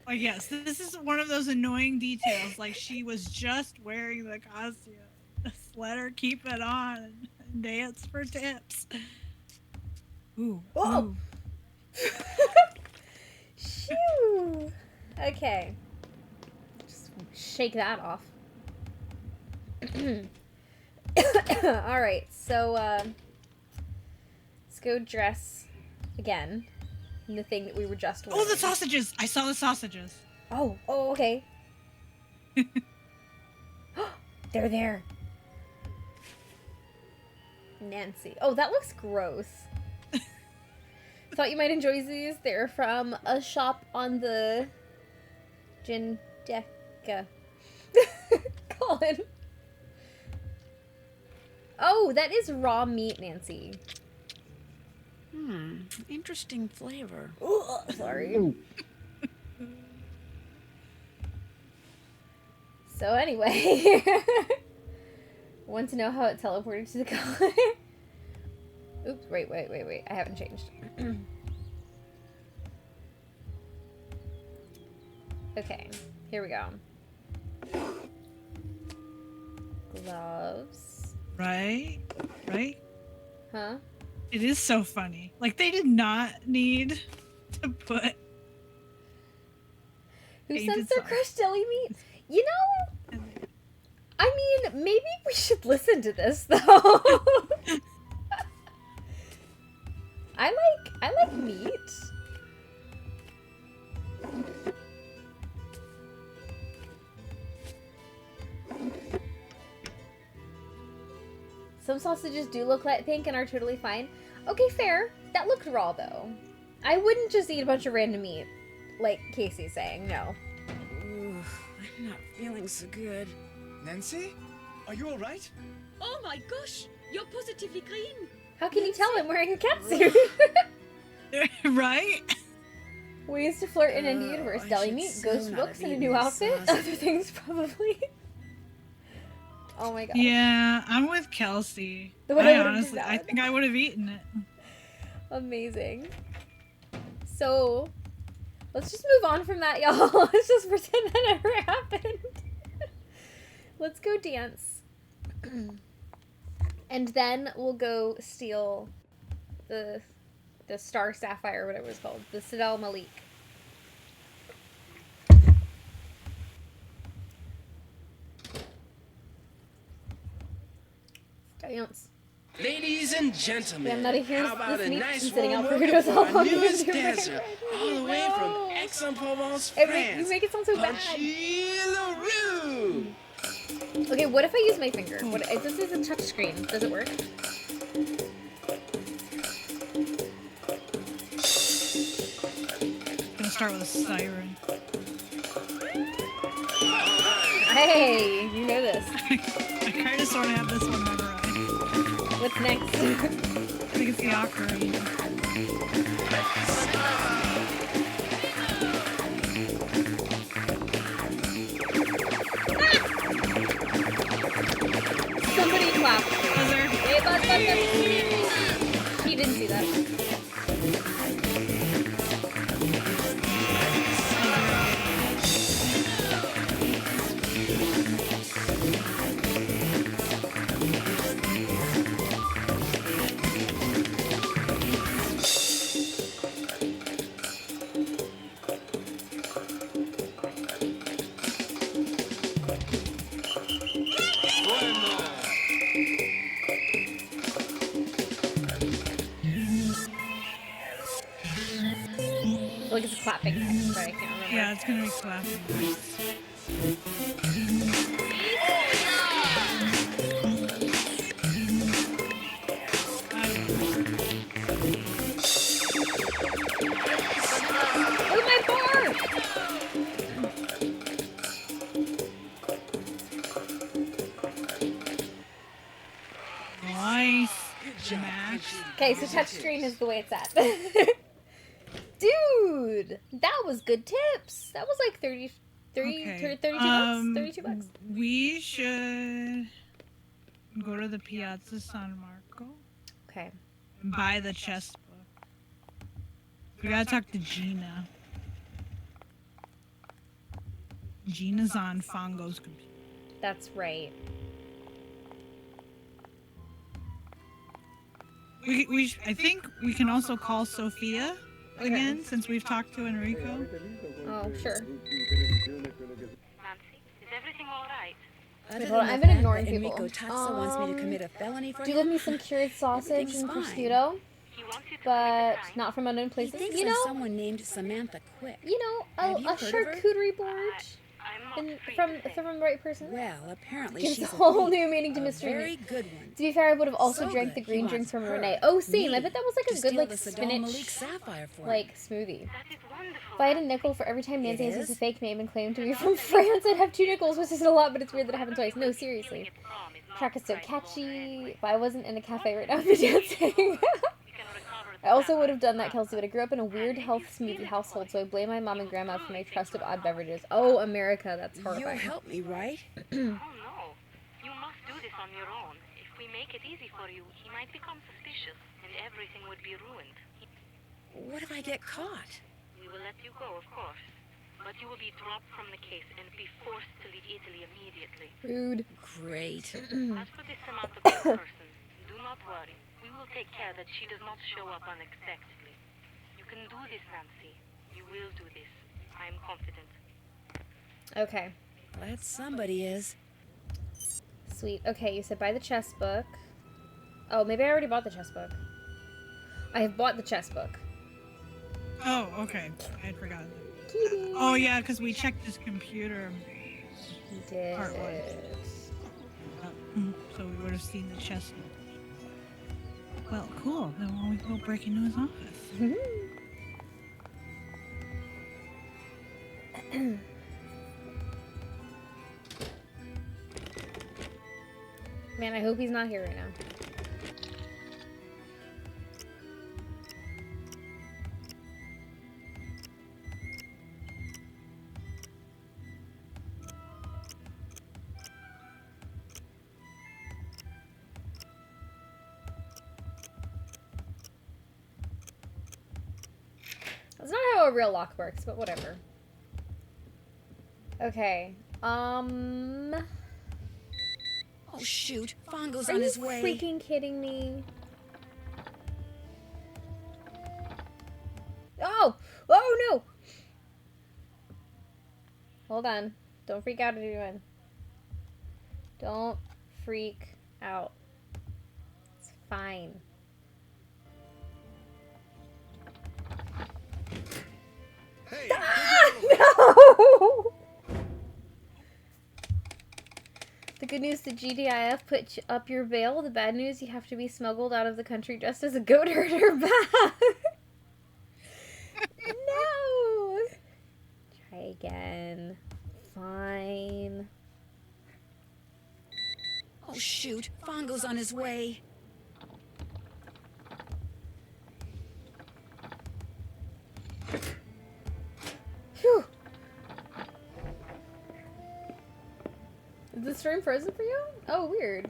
like, yes, this is one of those annoying details. Like, she was just wearing the costume. Just let her keep it on and dance for tips. Ooh. Oh. Ooh. Shoo. Okay. Just shake that off. All right, so let's go dress again in the thing that we were just wearing. Oh, the sausages! I saw the sausages. Oh, okay. They're there. Nancy. Oh, that looks gross. Thought you might enjoy these. They're from a shop on the Gindeca. Colin. Oh, that is raw meat, Nancy. Interesting flavor. Ugh, sorry. So anyway, want to know how it teleported to the color? Oops, wait. I haven't changed. Okay, here we go. Gloves. Right? Right? Huh? It is so funny. Like, they did not need to put. Who Painted sends their sauce. crushed deli meat? You know, I mean, maybe we should listen to this though. I like meat. Some sausages do look like pink and are totally fine. Okay, fair. That looked raw though. I wouldn't just eat a bunch of random meat, like Casey's saying. No. Ooh, I'm not feeling so good. Nancy? Are you alright? Oh my gosh, you're positively green. How can you tell I'm wearing a cat suit? Right? Ways to flirt in Indie Universe. I Deli should meat, so ghost not books, have and a eaten new this outfit. sausage. Other things probably. Oh my god. Yeah, I'm with Kelsey. The one I I would've honestly, I done. think I would have eaten it. Amazing. So, let's just move on from that, y'all. Let's just pretend that never happened. Let's go dance. And then we'll go steal the Star Sapphire, whatever it's called. The Sidal Malik. Dance. Ladies and gentlemen, Yeah, I'm not a huge- how about this a meat's nice been sitting warm out for welcome so for our long. newest You're dancer, all the way from No. Aix-en-Provence, Hey, France. you make it sound so bad. Punchy LaRue. Okay, what if I use my finger? What? This is a touch screen. Does it work? Gonna start with a siren. Hey, you know this. I kind of sort of have this one memorized. What's next? I think it's the ocarina. Somebody clapped. Buzzer. Wait, buzz. He didn't see that. Like it's clapping next, but I can't remember. Yeah, it's gonna be clapping. Oh, my bar! Nice. Max. Okay, so touchscreen is the way it's at. Dude, that was good tips. That was like 32 bucks. 32 bucks. We should go to the Piazza San Marco Okay. and buy the chess book. We gotta talk to Gina. Gina's on Fongo's computer. That's right. I think we can also call Sophia again since we've talked to Enrico. Oh, sure. Nancy, is everything all right? Other hold on, than I've the been fact ignoring that people. Enrico Tazza wants me to commit a felony for Do you love him, me some cured sausage and Everything's fine. prosciutto? He wants you to But commit a crime. not from unknown he places. thinks You I'm know, someone named Samantha Quick. you know, Have you a heard of her? charcuterie board I'm not and free from to say. the right person. Well, apparently Gives she's a whole thief, new meaning to a mystery very meat. good one. To be fair, I would have also So drank the good, green he drinks wants from her, Renee. Oh, same. I me, bet that was like to a good steal like the Saddam Malik spinach sapphire for him. like smoothie. That is wonderful. If I had a nickel for every time Nancy It has used a is? fake name and claimed to be from France, I'd have 2 nickels, which isn't a lot, but it's weird that it happened twice. No, seriously. Track is so catchy. If I wasn't in a cafe right now, I'd be dancing. I also would have done that, Kelsey, but I grew up in a weird health smoothie household, so I blame my mom and grandma for my trust of odd beverages. Oh, America, that's You'll horrifying. help me, right? Oh no. You must do this on your own. If we make it easy for you, he might become suspicious and everything would be ruined. What if I get caught? We will let you go, of course. But you will be dropped from the case and be forced to leave Italy immediately. Rude. Great. As for this Samantha Quick person, do not worry. We will take care that she does not show up unexpectedly. You can do this, Nancy. You will do this. I am confident. Okay. Glad somebody is. Sweet. Okay, you said buy the chess book. Oh, maybe I already bought the chess book. I have bought the chess book. Oh, okay. I had forgotten. Kitty. Oh yeah, because we checked his computer. You did. Part one. So we would have seen the chest. Well, cool. Then why don't we go break into his office? Man, I hope he's not here right now. That's not how a real lock works, but whatever. Okay. Oh, shoot. Fongo's Are on you his way. freaking kidding me? Oh! Oh no! Hold on. Don't freak out, everyone. Don't freak out. It's fine. Hey, No! The good news, the GDIF put up your bail. The bad news, you have to be smuggled out of the country dressed as a goat herder back. No! Try again. Fine. Oh, shoot. Fongo's on his way. Phew. Is this room frozen for you? Oh, weird.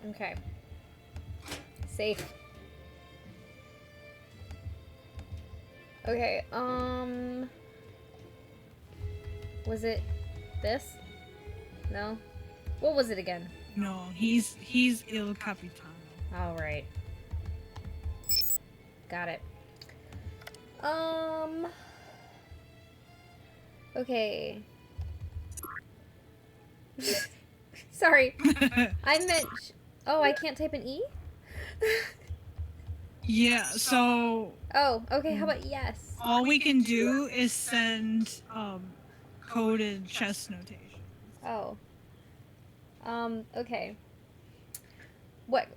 Okay. Safe. Okay, was it this? No? What was it again? No, he's Il Capitano. All right. Got it. Okay. Sorry. I meant... Oh, I can't type an E? Yeah, so Oh, okay, how about yes? all we can do is send coded chess notation. Oh. Okay. What?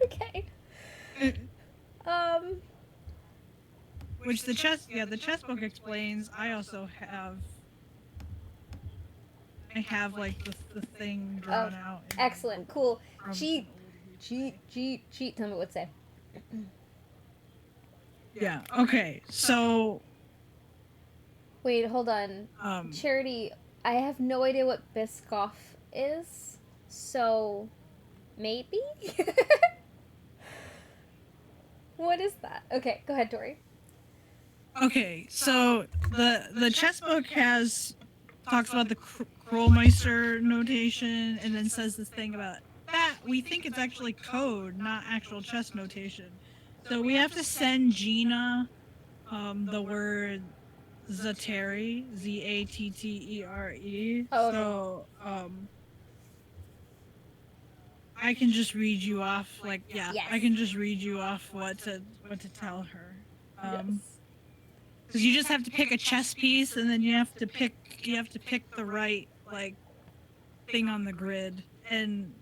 Okay. Which the chess book explains. I also have like the thing drawn out. Excellent, cool. from Cheat. some old Cheat. Tell me what to say. Yeah. Okay. So. Wait, hold on. Charity, I have no idea what Biscoff is, so maybe? What is that? Okay, go ahead, Tori. Okay. So the chess book talks about the Krollmeister notation, and then says this thing about that we think it's actually code, not actual chess notation. So we have to send Gina the word Zateri, Zattere. Oh, okay. So I can just read you off Yes. I can just read you off what to tell her. Yes. Because you just have to pick a chess piece, and then you have to pick the right thing on the grid, and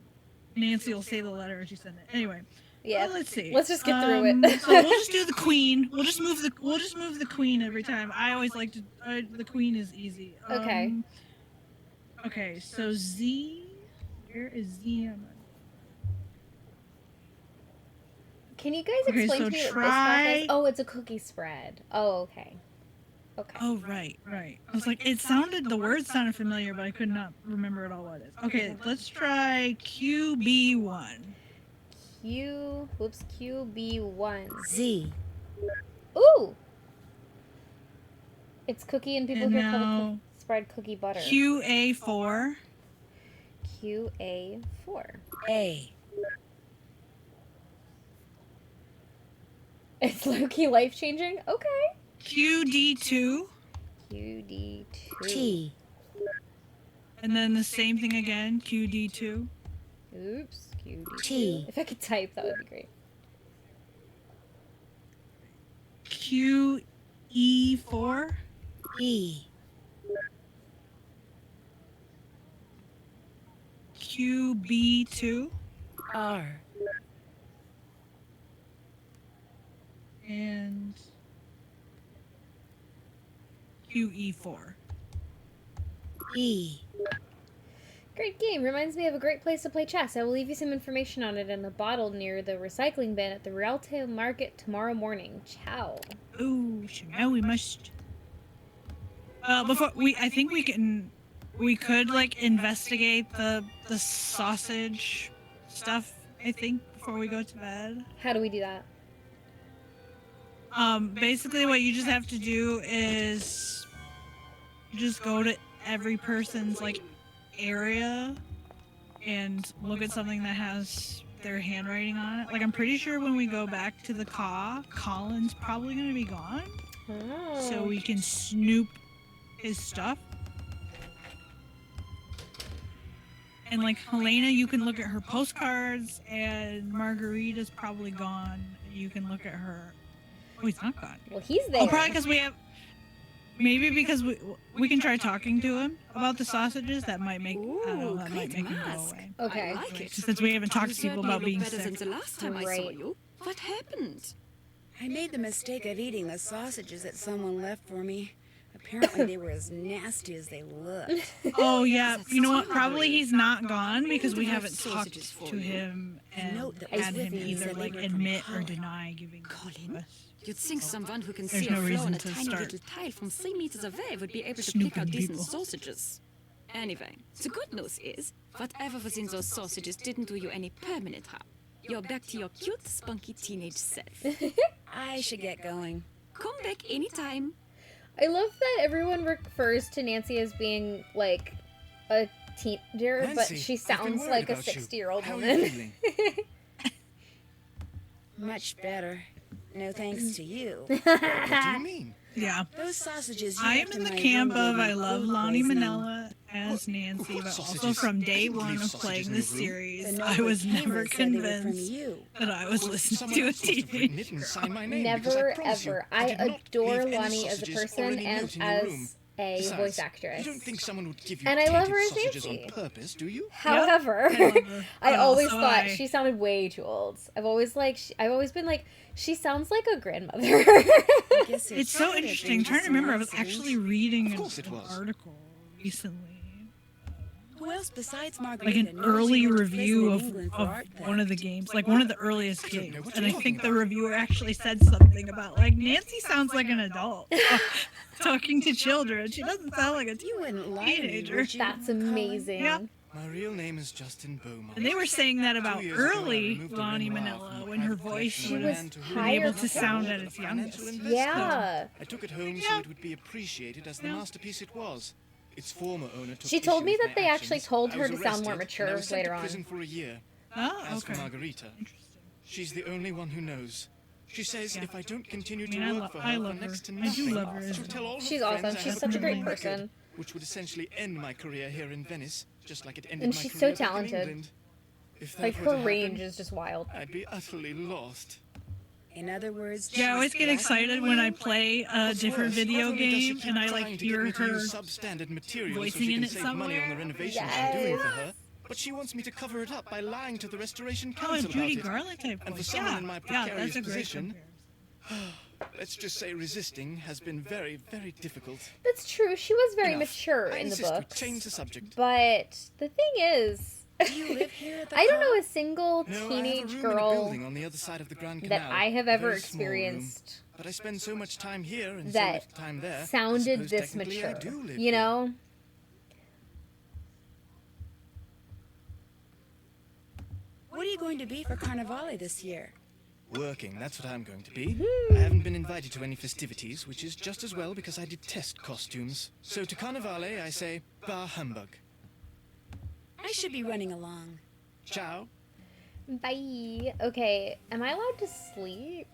Nancy will say the letter as you send it. Anyway, Yeah. well, let's see. Let's just get through it. So we'll just do the queen. We'll just move the queen every time. I always like to. The queen is easy. Okay. Okay. So Z. Where is Z on my... Can you guys Okay, explain so to me what try- Biscoff is? Oh, it's a cookie spread. Oh, okay. Okay. Oh, right. I was like, the words sounded familiar, but I could not remember at all what it is. Okay, let's try QB1. QB1. Z. Ooh! It's cookie, and people And here call it now spread cookie butter. QA4. QA4. A. It's low-key life-changing? Okay. QD2. QD2. T. And then the same thing again, QD2. Oops. QD2. T. If I could type, that would be great. QE4. E. QB2. R. And QE4. E. Great game. Reminds me of a great place to play chess. I will leave you some information on it in a bottle near the recycling bin at the Rialto Market tomorrow morning. Ciao. Oh, so now we must... I think we could like investigate the sausage stuff. I think before we go to bed. How do we do that? Basically, what you just have to do is just go to every person's like area and look at something that has their handwriting on it. Like, I'm pretty sure when we go back to the Colin's probably gonna be gone, so we can snoop his stuff. And like Helena, you can look at her postcards, and Margarita's probably gone. You can look at her. Oh, he's not gone. Well, he's there. Oh, probably because we have. Maybe because we can try talking to him about the sausages. That might make that might make him go away. Okay. I like it. Since we haven't talked to You people certainly about being look better sick. than the last time I saw Great. you. What happened? I made the mistake of eating the sausages that someone left for me. Apparently, they were as nasty as they looked. Oh yeah, That's you know what? so Probably lovely. he's not gone because we Who haven't have talked sausages for to you? him and note that was had with him me either said they like were from admit or Colin. deny giving them Colin? to us. You'd think someone who can There's see no a floor reason on a to tiny start little tile from 3 meters away would be able to snooping pick out decent people. sausages. Anyway, the good news is, whatever was in those sausages didn't do you any permanent harm. You're back to your cute, spunky teenage self. I should get going. Come back anytime. I love that everyone refers to Nancy as being like a teenager, but Nancy, she I've been sounds worried like a about you. 60-year-old How are you woman. feeling? Much better. No thanks to you. What do you mean? Yeah. Those sausages you I am left in the my camp room of gave me I love food Lonnie poisoning. Manella as Nancy, What but also sausages? from day You one leave of sausages playing in this your room? series, The I note was that came never said they were from convinced you. that I was Well, listening someone to a else must have written it and teenager. signed my name, because Never, I promise you, ever. I I did not adore leave any Lonnie as a sausages or person any and note in your room. as a Besides, voice actress. You don't think someone would give you And I love tainted her as sausages on Nancy. purpose, do you? However, I love her. I always so thought I- she sounded way too old. I've always been like, she sounds like a grandmother. I guess It's so could have interesting. been I'm trying to just remember. I an was accident. actually reading Of an course it was. article recently, Who else besides like Margarita an knows early you went to review prison in of, England for of art one of the theft? games, like one of the earliest I don't know games. what And you're I think talking the reviewer actually said something about like Nancy sounds like an adult talking to children. She doesn't sound like a You wouldn't lie to me, teenager. would you, That's Colin? amazing. Yeah. My real name is Justin Beaumont. And they were saying that 2 about years ago, I early removed the Lonnie ring Manella from the when her private voice collection of would a was man to whom higher I able had to sound sold at a its financial youngest. investment. Yeah. I took it home so it would be appreciated as the Yeah. masterpiece it was. Its former owner took She told issue me with that my they actually actions. told I her was to sound more arrested, and I mature was sent later to on. prison for a year. Oh, As for okay. Margarita, Interesting. she's the only one who knows. She says Yeah. if I don't continue I mean, to I work lo- for I her love for next to her. I do nothing, love her as she'll well. tell all her She's friends awesome. I She's have such a great criminal record, person. which would essentially end my career here in Venice, just like it ended And my she's so career back in talented. England. If that Like, were her to happen, range is just wild. I'd be utterly lost. In other words, Yeah, I always she's get excited when I blackmailing play a What's different worse, video not only does she game keep and I trying like to get hear me to her use substandard material so voicing she in can it save money on the somewhere. renovations I'm doing for her, but she wants me to cover it up by lying to the restoration Oh, a council Judy about it. Garland type And for voice. someone Yeah, in my yeah, precarious that's a great position, comparison. let's just say resisting has been very, very difficult. That's true. She was very Enough. mature I in the insist we book. change the subject. But the thing is, Do you live here at the I don't know club? a single No, I have a teenage room in a girl building on the other side of the Grand that Canal. I have A ever very small room. experienced But I spend so much time here and so that little time there. I sounded suppose this technically I mature. do live You here. know? What are you going to be for Carnivale this year? Working, that's what I'm going to be. Hmm. I haven't been invited to any festivities, which is just as well because I detest costumes. So to Carnivale, I say, bah humbug. I should be running along. Ciao. Bye. Okay, am I allowed to sleep?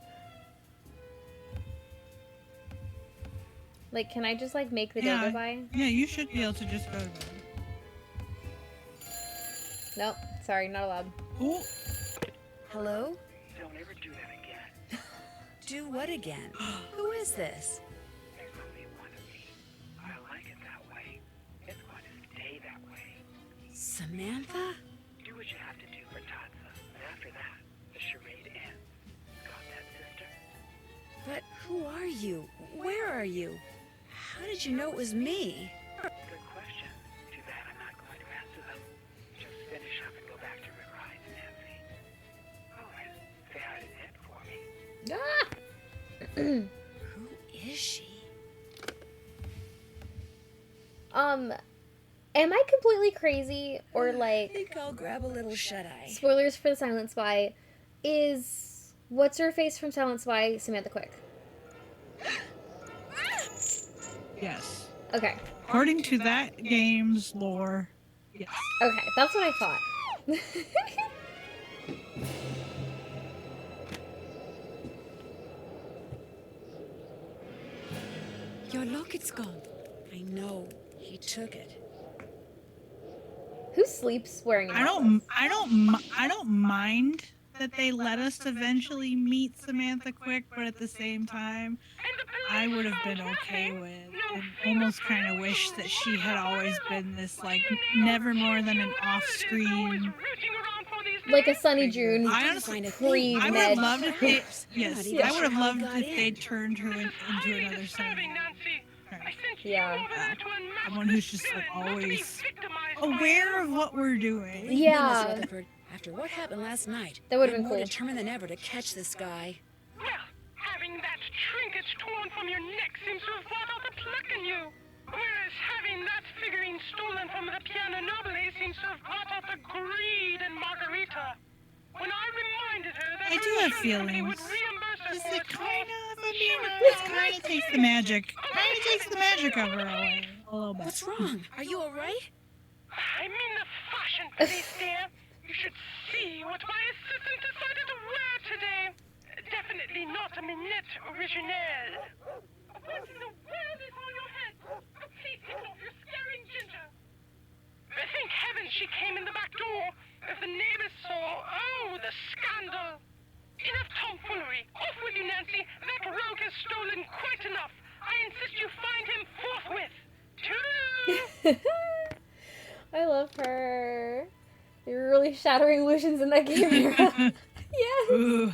Like, can I just, like, make the day Yeah. go by? Yeah, you should be able to just go to bed. Nope. Sorry, not allowed. Ooh. Hello? Don't ever do that again. Do what again? Who is this? There's only one of me. I like it that way. It's going to stay that way. Samantha? Do what you have to do for Tatsa, and after that, the charade ends. Got that, sister? But who are you? Where are you? How did you know it was me? Good question. Too bad I'm not going to answer them. Just finish up and go back to River Heights, Nancy. Oh, and say hi to Ned for me. Ah! Who is she? Am I completely crazy, or I like, think I'll grab a little shut-eye. spoilers for the Silent Spy, is what's her face from Silent Spy Samantha Quick? Yes. Okay. According to that game's lore, yes. Okay, that's what I thought. Your locket's gone. I know. He took it. Who sleeps wearing a I don't mind that they let us eventually meet Samantha Quick, but at the same time, I would have been okay with and almost kind of wish that she had always been this, like, never more than an off-screen. like a Sunny June I honestly, pre I would have med. loved if they, yes, Yeah. I would have loved if they turned her into another Sunny. Yeah. Someone who's just like always aware of what we're doing. Believe me, Yeah. Miss Rutherford, after what happened last night, That would've I'm been more cool. determined than ever to catch this guy. Well, having that trinket torn from your neck seems to have brought out the pluck in you. Whereas having that figurine stolen from the piano nobile seems to have brought out the greed in Margarita. When I reminded her that I her do have insurance company would feelings. reimburse her Just for it its kind cost, of, I she mean, was it so kind of takes the magic. Kind of takes the magic of her away a little bit. What's wrong? Are you alright? I mean the fashion police, dear. You should see what my assistant decided to wear today. Definitely not a minette originelle. What in the world is on your head? Please take off, you're scaring Ginger. Thank heaven she came in the back door. If the neighbors saw, oh, the scandal. Enough tomfoolery. Off with you, Nancy. That rogue has stolen quite enough. I insist you find him forthwith. Toodaloo! I love her. They were really shattering illusions in that game era. Yes. Ooh.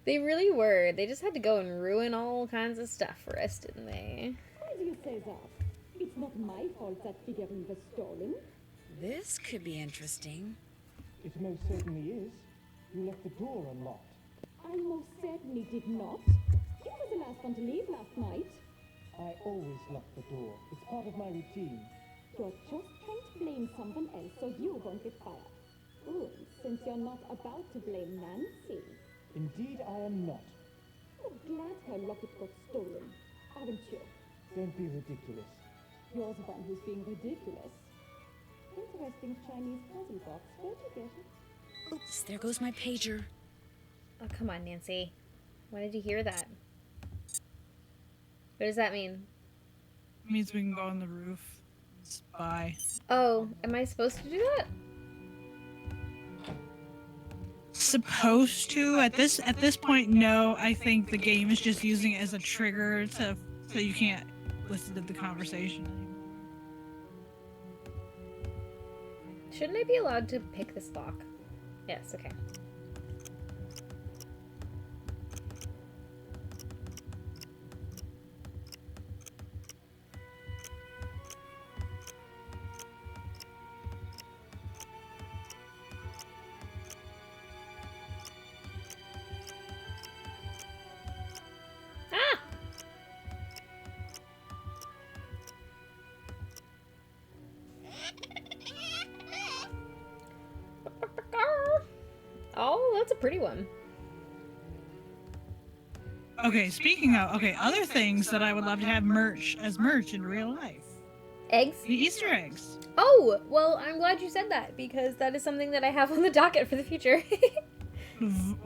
They really were. They just had to go and ruin all kinds of stuff for us, didn't they? Why do you say that? It's not my fault that figurine was stolen. This could be interesting. It most certainly is. You left the door unlocked. I most certainly did not. You were the last one to leave last night. I always lock the door. It's part of my routine. You're just trying to blame someone else so you won't get fired. Good, since you're not about to blame Nancy. Indeed, I am not. You're glad her locket got stolen, aren't you? Don't be ridiculous. You're the one who's being ridiculous. Interesting Chinese puzzle box. Where'd you get it? Oops, there goes my pager. Oh, come on, Nancy. Why did you hear that? What does that mean? It means we can go on the roof and spy. Oh, am I supposed to do that? Supposed to at this point, no. I think the game is just using it as a trigger so you can't listen to the conversation anymore. Shouldn't I be allowed to pick this lock? Yes, okay. Ah! Oh, that's a pretty one. Okay, speaking of other things that I would love to have merch in real life. Eggs? The Easter eggs. Oh, well, I'm glad you said that because that is something that I have on the docket for the future.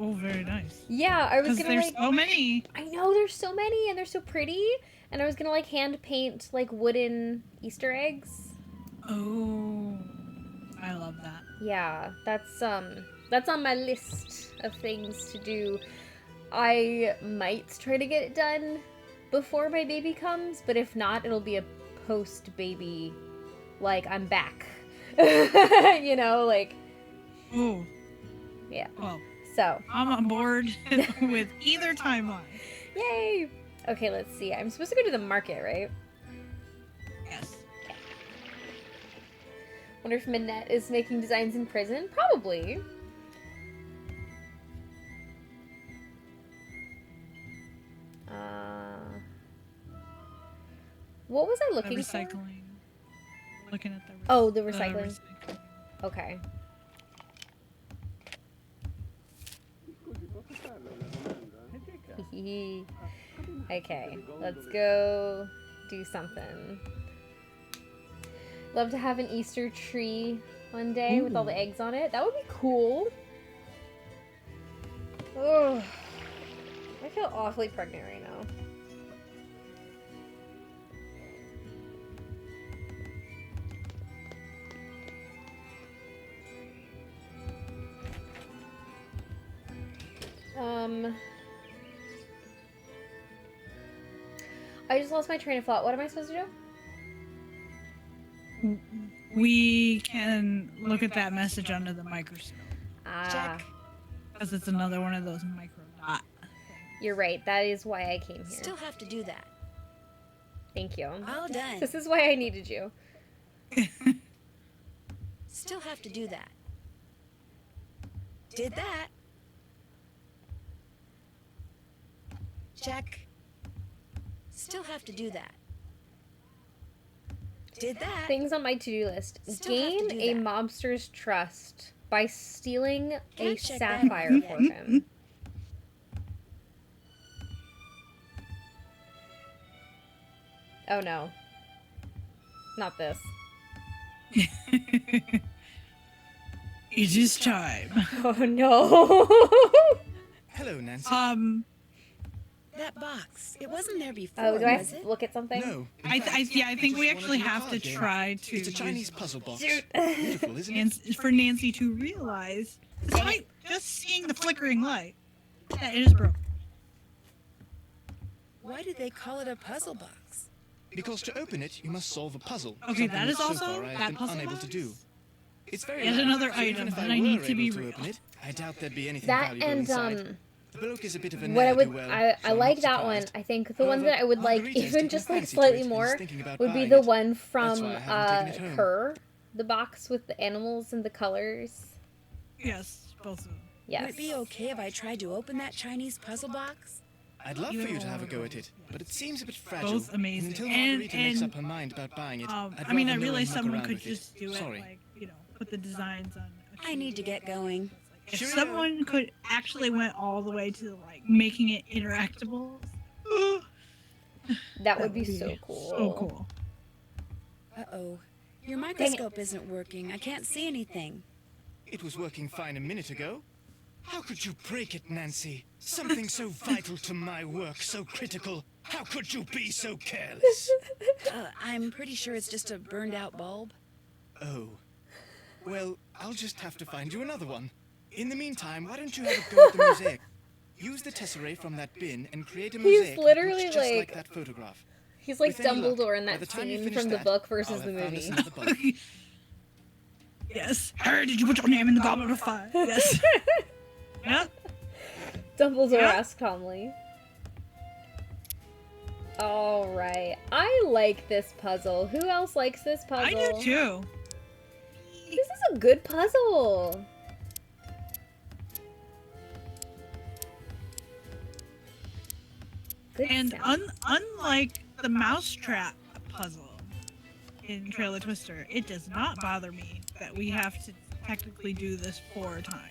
Oh, very nice. Yeah, I was Because gonna there's like. so many. I know there's so many and they're so pretty, and I was gonna like hand paint like wooden Easter eggs. Oh, I love that. Yeah, that's on my list of things to do. I might try to get it done before my baby comes, but if not, it'll be a post-baby, like, I'm back. You know, like, Ooh. yeah. Well, So, I'm on board with either timeline. yay! Okay, let's see. I'm supposed to go to the market, right? Yes. Wonder if Minette is making designs in prison? Probably. What was I The looking for? recycling. Looking at the. Oh, the recycling. Okay. Okay, let's go do something. Love to have an Easter tree one day with all the eggs on it. That would be cool. Oh, I feel awfully pregnant right now. I just lost my train of thought. What am I supposed to do? We can look at that message under the microscope. Ah, Because it's another one of those micro dot. you're right. That is why I came here. Still have to do that. Thank you. All done. This is why I needed you. Still have to do that. Did that. Check. Still have to do that. Did that. Things on my to-do list. Still have to Gain do a that. mobster's trust by stealing a Can't check that sapphire yet. for him. Oh no. Not this. It is time. Oh no. Hello, Nancy. That box. It wasn't there before, Oh, do I was have it? to look at something? No. in I fact, think we just actually wanted have to card game. try to. It's a Chinese puzzle box. Shoot. Beautiful, isn't it? For Nancy to realize, despite just seeing the flickering light, that it is broken. Why did they call it a puzzle box? Because to open it, you must solve a puzzle. Okay, something that is so also far I've that been puzzle unable box? to do. It's very Yet rare, another so even item if that I I need were to be able real. open it, I doubt there'd be anything That valuable and inside. The bloke is a bit of a what I nerd, would well, I so I'm like not that one. surprised. I think the one However, that I would like Margarita's even taken just a like fancy to slightly it and more is thinking about would be buying the it. one That's from why I haven't taken it home. Her, the box with the animals and the colors. Yes, both of them. Yes. Would it be okay if I tried to open that Chinese puzzle box? I'd love for you to have a go at it, but it seems a bit fragile. Both amazing. Until And- Margarita makes and, up her mind about buying it, I'd I mean, I rather know realize and muck someone around could with it. just do it, Sorry. like, put the designs on. a I need to get going. If Cheerio. someone could actually went all the way to like making it interactable, That would be so cool. So cool. Uh-oh. Your microscope isn't working. I can't see anything. It was working fine a minute ago. How could you break it, Nancy? Something so vital to my work, so critical. How could you be so careless? I'm pretty sure it's just a burned out bulb. Oh. Well, I'll just have to find you another one. In the meantime, why don't you have a go at the mosaic? Use the tesserae from that bin and create a He's mosaic that literally looks just like- like that photograph. He's like With any luck, Dumbledore in by that the time you scene finish from the that, book versus I'll the have found movie. us another bug. Yes. Harry, did you put your name in the goblet of fire? Yes. Yeah. Dumbledore Yeah. asked calmly. Alright. I like this puzzle. Who else likes this puzzle? I do too. This is a good puzzle. Good And sound. unlike the mousetrap puzzle in Trail of Twister, it does not bother me that we have to technically do this 4 times.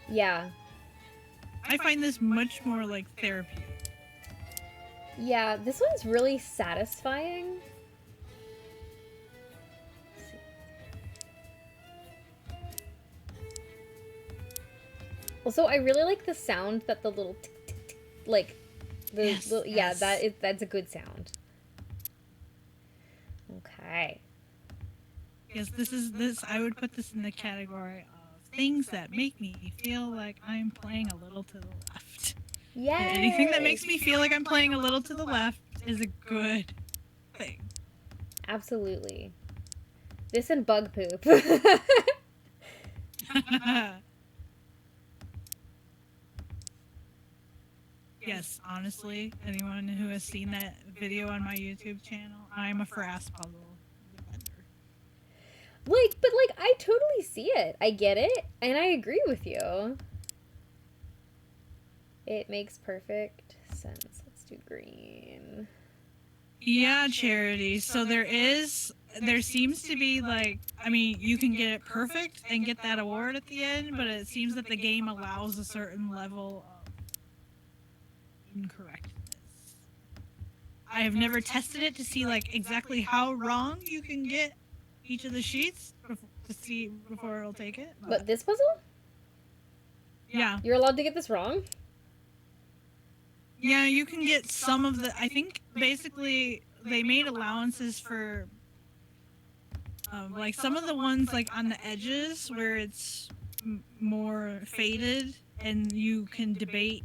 Yeah. I find this much more like therapy. Yeah, this one's really satisfying. Let's see. Also, I really like the sound that the little tick tick tick, like the Yes, little, yes. yeah, that's a good sound. Okay. Yes, this I would put this in the category of things that make me feel like I'm playing a little to the left. Yeah. And anything that makes me feel like I'm playing a little to the left is a good thing. Absolutely. This and bug poop. Yes, honestly, anyone who has seen that video on my YouTube channel, I'm a frass puzzle defender. But I totally see it. I get it, and I agree with you. It makes perfect sense. Let's do green. Yeah, Charity. So there seems to be like, I mean, you can get it perfect and get that award at the end, but it seems that the game allows a certain level of incorrectness. I have never tested it to see like exactly how wrong you can get each of the sheets to see before it'll take it. But this puzzle? Yeah. You're allowed to get this wrong? Yeah, you can get some of the. I think basically they made allowances for like some of the ones like on the edges where it's more faded and you can debate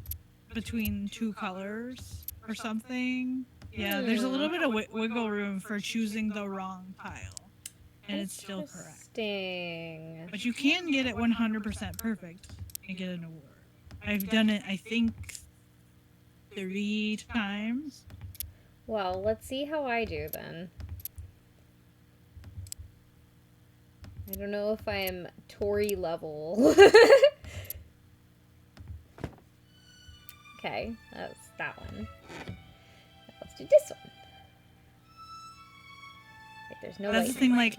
between two colors or something. Yeah, there's a little bit of wiggle room for choosing the wrong tile, and it's still correct. Interesting. But you can get it 100% perfect and get an award. I've done it, I think, 3 times. Well, let's see how I do then. I don't know if I'm Tori level. Okay, that's that one. Let's do this one. Wait, there's no. That's the white thing. one. Like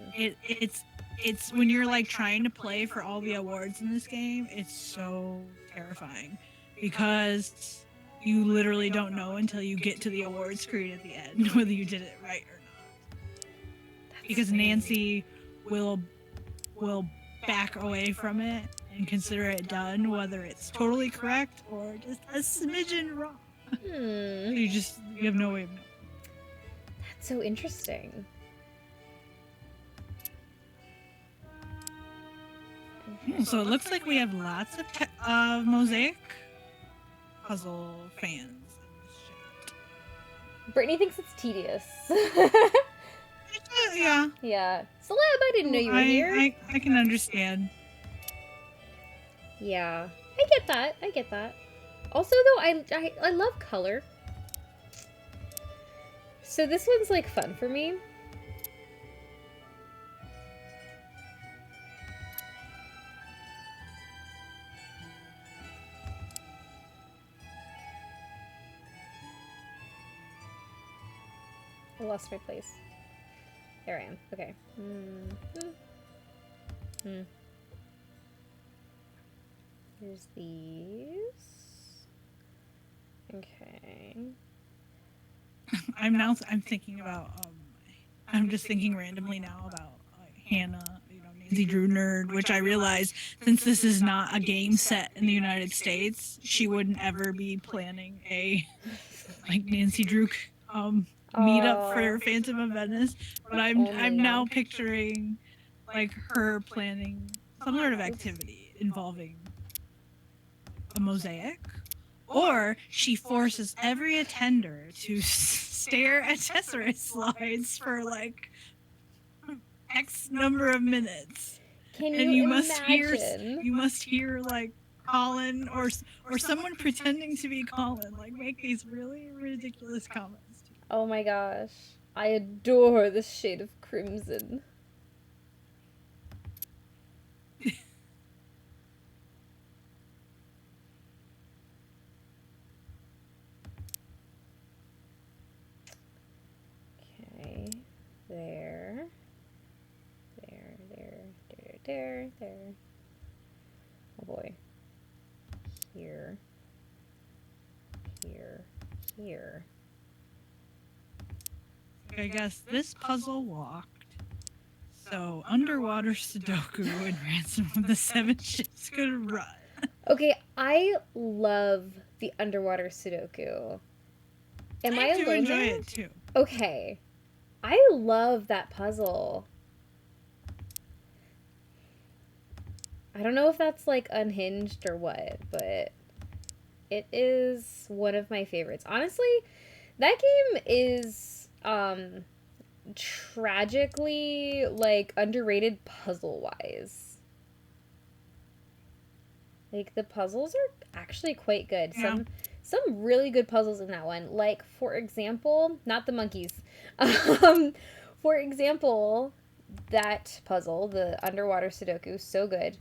it's when you're like trying to play for all the awards in this game. It's so terrifying because you literally don't know until you get to the award screen at the end whether you did it right or not. Because Nancy will back away from it and consider it done, whether it's totally correct or just a smidgen wrong. You have no way of knowing. That's so interesting. So it looks like we have lots of mosaic puzzle fans. Brittany thinks it's tedious. Yeah. Yeah. Celeb, I didn't know you were here. I can understand. Yeah. I get that. I get that. Also, though, I love color. So this one's, like, fun for me. I lost my place. There I am. Okay. Here's these. Okay. I'm thinking about I'm just thinking randomly now about like Hannah, Nancy Drew nerd, which I realize since this is not a game set in the United States, she wouldn't ever be planning a like Nancy Drew meetup for Phantom of Venice. But I'm now picturing like her planning some sort of activity involving a mosaic. Or she forces every attender to stare at Tesseract slides for like X number of minutes. Can and you imagine? You must hear like Colin or someone pretending to be Colin like make these really ridiculous comments. Oh my gosh. I adore this shade of crimson. There. Oh boy. Here. I guess this puzzle walked. So underwater Sudoku and Ransom of the Seven Ships could run. Okay, I love the underwater Sudoku. Am I do alone enjoy there? it too. Okay. I love that puzzle. I don't know if that's like unhinged or what, but it is one of my favorites. Honestly, that game is tragically like underrated puzzle-wise. Like the puzzles are actually quite good. Yeah. Some really good puzzles in that one. Like for example, not the monkeys. For example, that puzzle, the underwater Sudoku, so good.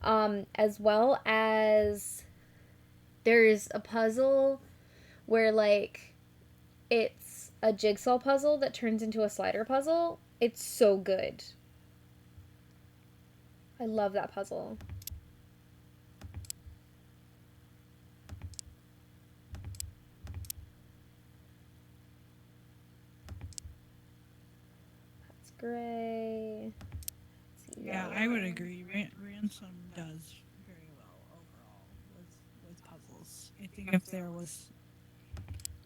As well as there's a puzzle where like It's a jigsaw puzzle that turns into a slider puzzle. It's so good. I love that puzzle. That's gray. Yeah, I would agree. Ransom does very well overall with puzzles. I think if there was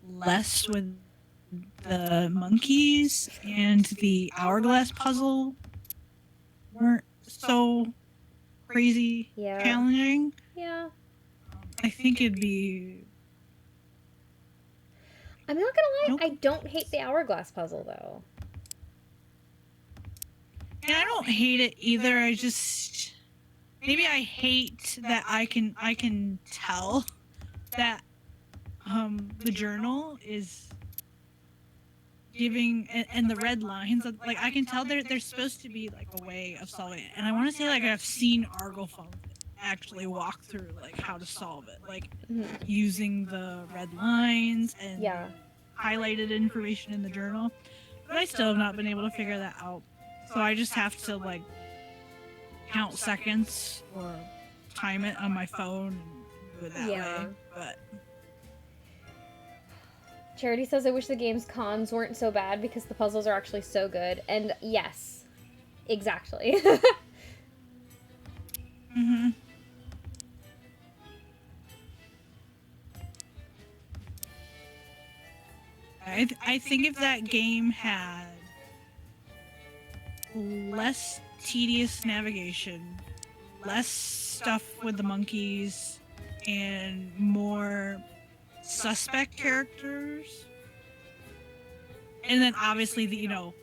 less with the monkeys and the hourglass puzzle weren't so crazy challenging, Yeah. I think it'd be. I'm not gonna lie, I don't hate the hourglass puzzle though. And I don't hate it either. I just maybe I hate that I can tell that the journal is giving and the red lines, like I can tell they're supposed to be like a way of solving it. And I want to say like I've seen Argophones actually walk through like how to solve it, like using the red lines and highlighted information in the journal. But I still have not been able to figure that out. So I just have to like count seconds or time it on my phone and do it that way. But Charity says, I wish the game's cons weren't so bad because the puzzles are actually so good. And yes, exactly. I think if that game had less tedious navigation, less stuff with the monkeys, and more suspect characters, and then obviously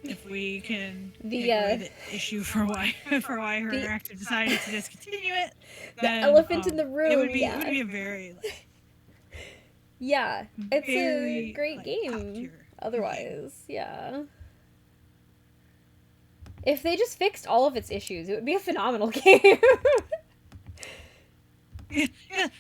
if we can take away the issue for why her actor decided to discontinue it, then, elephant in the room. It would be a very yeah, it's very, a great game. Otherwise, yeah. If they just fixed all of its issues, it would be a phenomenal game. Yeah,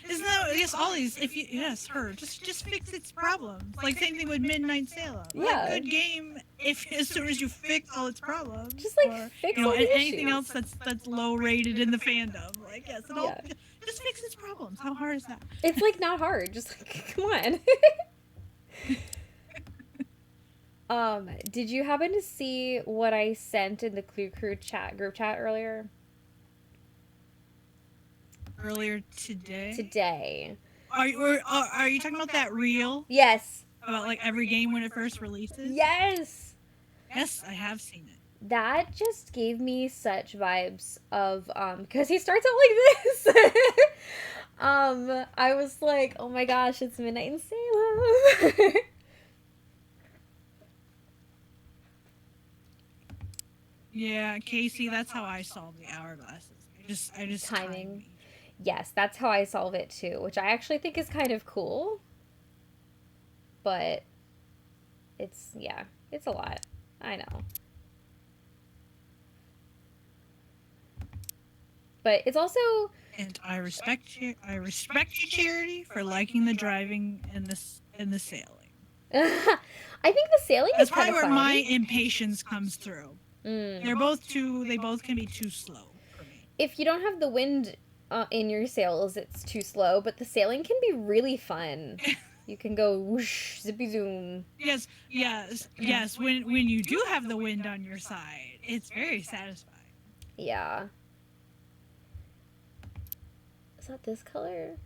isn't that yes? All these, just fix its problems. Like same thing with Midnight Salem. Yeah, good game. If as soon as you fix all its problems, just like fix all the anything issues. else that's low rated in the fandom. Like yes, just fix its problems. How hard is that? It's like not hard. Just like come on. Did you happen to see what I sent in the Clue Crew group chat earlier? Earlier today. Today. Are you talking about that reel? Yes. About like every game when it first releases? Yes. Yes, I have seen it. That just gave me such vibes of because he starts out like this. I was like, oh my gosh, it's Midnight in Salem. Yeah, Casey, that's how I solve the hourglasses. I just timing. Yes, that's how I solve it too, which I actually think is kind of cool. But it's a lot. I know. But it's also and I respect you, Charity, for liking the driving and the sailing. I think the sailing That's is kind probably of where fun. my impatience comes through. They both can be too slow for me. If you don't have the wind in your sails, it's too slow, but the sailing can be really fun. You can go whoosh, zippy zoom. Yes. When you do have the wind on your side, it's very satisfying. Yeah. Is that this color?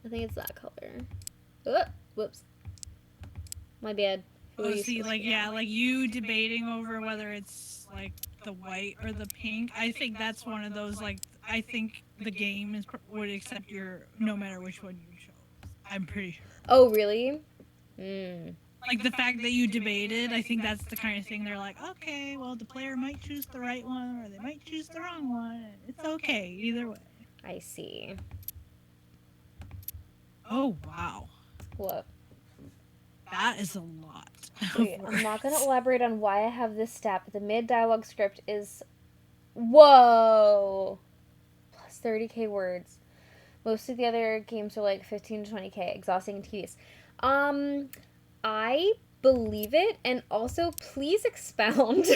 I think it's that color. Oh, whoops. My bad. Oh, see, like you debating over whether it's like the white or the pink. I think that's one of those I think the game would accept your no matter which one you chose. I'm pretty sure. Oh, really? Like the fact that you debated, I think that's the kind of thing they're like, okay, well the player might choose the right one or they might choose the wrong one. It's okay either way. I see. Oh wow. What? That is a lot. Wait, I'm not going to elaborate on why I have this stat, but the mid-dialogue script is... Whoa! Plus 30k words. Most of the other games are like 15 to 20k, exhausting and tedious. I believe it, and also please expound.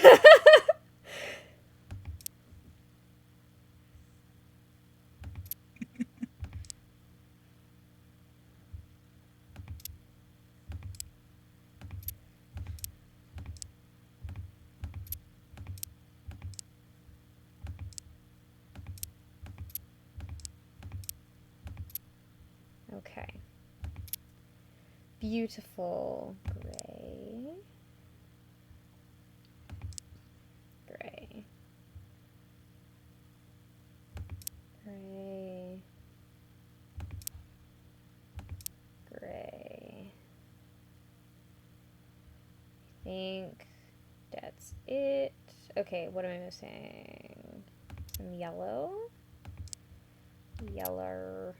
Okay. Beautiful gray. Gray. Gray. Gray. I think that's it. Okay, what am I missing? Some yellow. Yellow.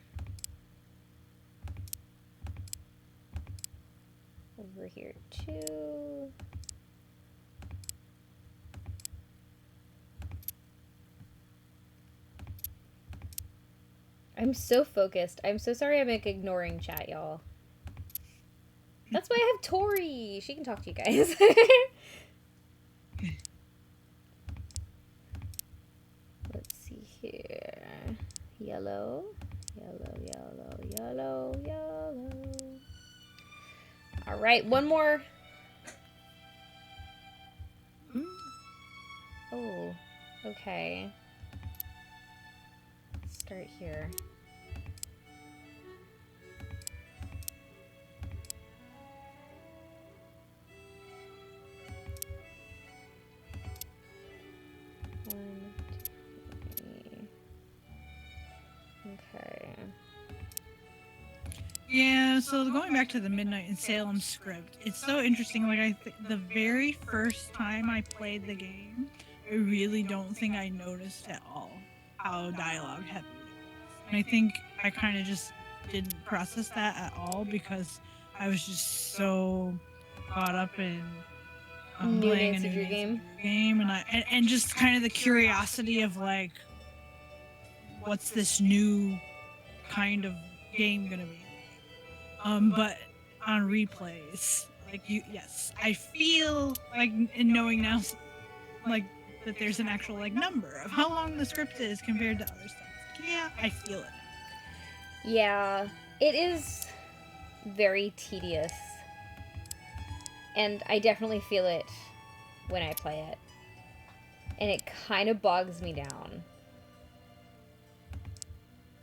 Over here too. I'm so focused. I'm so sorry I'm like ignoring chat, y'all. That's why I have Tori. She can talk to you guys. Let's see here. Yellow. Yellow, yellow, yellow, yellow. All right, one more. Oh, okay. Let's start here. One, two, three. Okay. Yeah, so going back to the Midnight in Salem script, it's so interesting. Like, the very first time I played the game, I really don't think I noticed at all how dialogue heavy it was. And I think I kind of just didn't process that at all because I was just so caught up in playing a new game, and just kind of the curiosity of like, what's this new kind of game gonna be? But on replays, like yes, I feel like in knowing now, like that there's an actual like number of how long the script is compared to other stuff. Yeah, I feel it. Yeah, it is very tedious, and I definitely feel it when I play it, and it kind of bogs me down.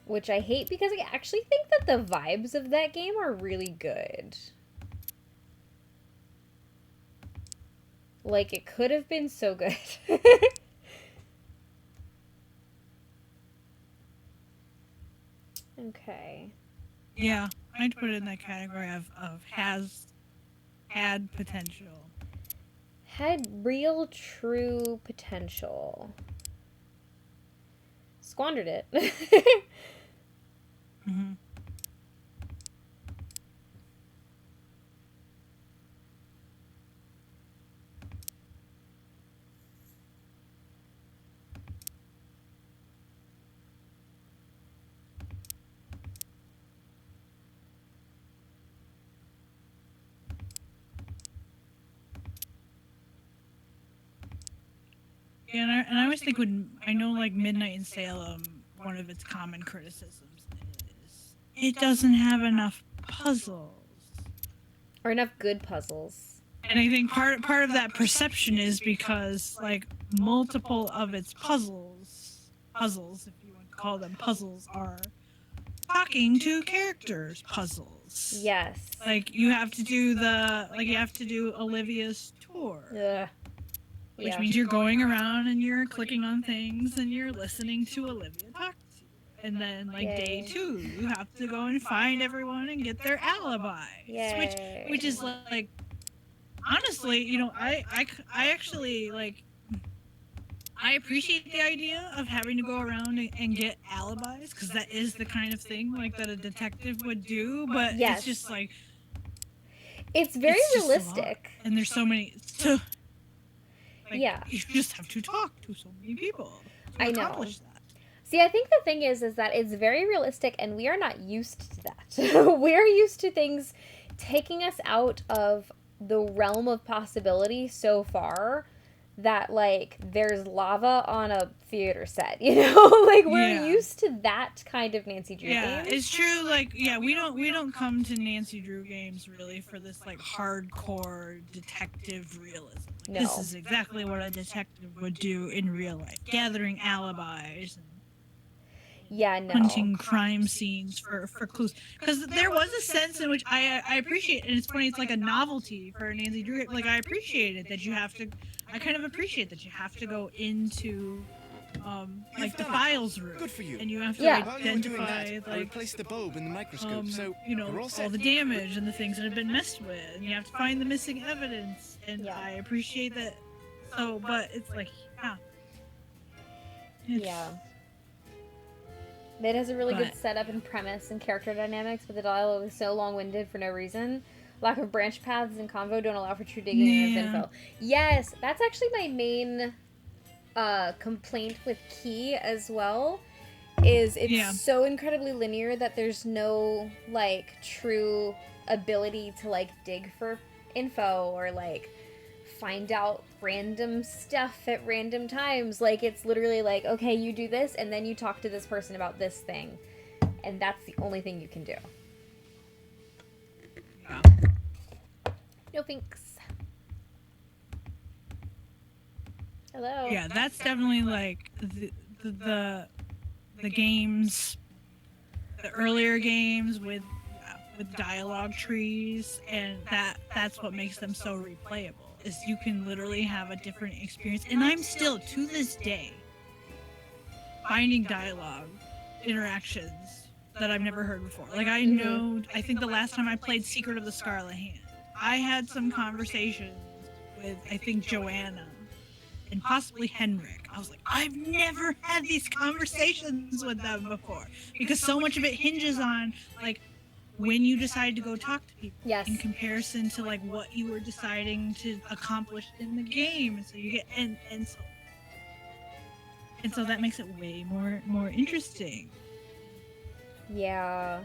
Which I hate because I actually think that the vibes of that game are really good. Like, it could have been so good. Okay. Yeah, I'd put it in that category of has had potential. Had real, true potential. Squandered it. Mm-hmm. Yeah, and I always think I know like Midnight in Salem, one of its common criticisms is it doesn't have enough puzzles. Or enough good puzzles. And I think part of that perception is because like multiple of its puzzles, if you want to call them puzzles, are talking to characters puzzles. Yes. Like you have to do Olivia's tour. Ugh. Which means you're going around and you're clicking on things and you're listening to Olivia talk to you. And then, like, day 2, you have to go and find everyone and get their alibis. Which is, like, honestly, you know, I actually, like, I appreciate the idea of having to go around and get alibis, because that is the kind of thing, like, that a detective would do, but it's just, like... It's very realistic. And there's so many... Like, you just have to talk to so many people to accomplish that. See, I think the thing is that it's very realistic, and we are not used to that. We're used to things taking us out of the realm of possibility so far that, like, there's lava on a theater set, you know? Like, we're used to that kind of Nancy Drew game. It's true. Like, we don't come to Nancy Drew games really for this like hardcore detective realism. Like, this is exactly what a detective would do in real life, gathering alibis and hunting crime scenes for clues. Because there was a sense in which I appreciate, and it's funny, it's like a novelty for Nancy Drew. Like, I appreciate it that you have to. I kind of appreciate that you have to go into like the files room. Good for you. And you have to identify like I replaced the bulb in the microscope, so you know, all the damage and the things that have been messed with. And you have to find the missing evidence, and I appreciate that. So, but it's like, It has a really good setup and premise and character dynamics, but the dialogue is so long-winded for no reason. Lack of branch paths and convo don't allow for true digging of info. Yes, that's actually my main complaint with Key as well. Is it's so incredibly linear that there's no like true ability to like dig for info or like find out random stuff at random times. Like, it's literally like, okay, you do this and then you talk to this person about this thing, and that's the only thing you can do. No thanks. Hello. Yeah, that's definitely like the games, the earlier games with dialogue trees, and that's what makes them so replayable. Is you can literally have a different experience, and I'm still to this day finding dialogue interactions that I've never heard before. Like, I know, I think the last time I played Secret of the Scarlet Hand, I had some conversations with, I think, Joanna and possibly Henrik. I was like, I've never had these conversations with them before, because so much of it hinges on like when you decide to go talk to people in comparison to like what you were deciding to accomplish in the game. And so you get and so that makes it way more interesting. Yeah.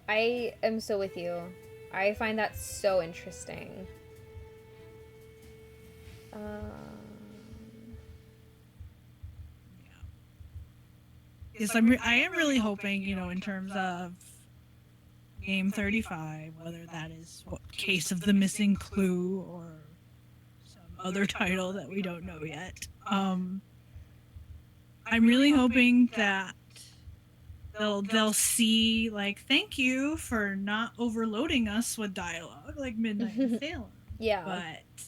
I am so with you. I find that so interesting. Yes, I am really hoping, you know, in terms of game 35, whether that is Case of the Missing Clue or some other title that we don't know yet. I'm really hoping that they'll see, like, thank you for not overloading us with dialogue like Midnight in Salem. Yeah. But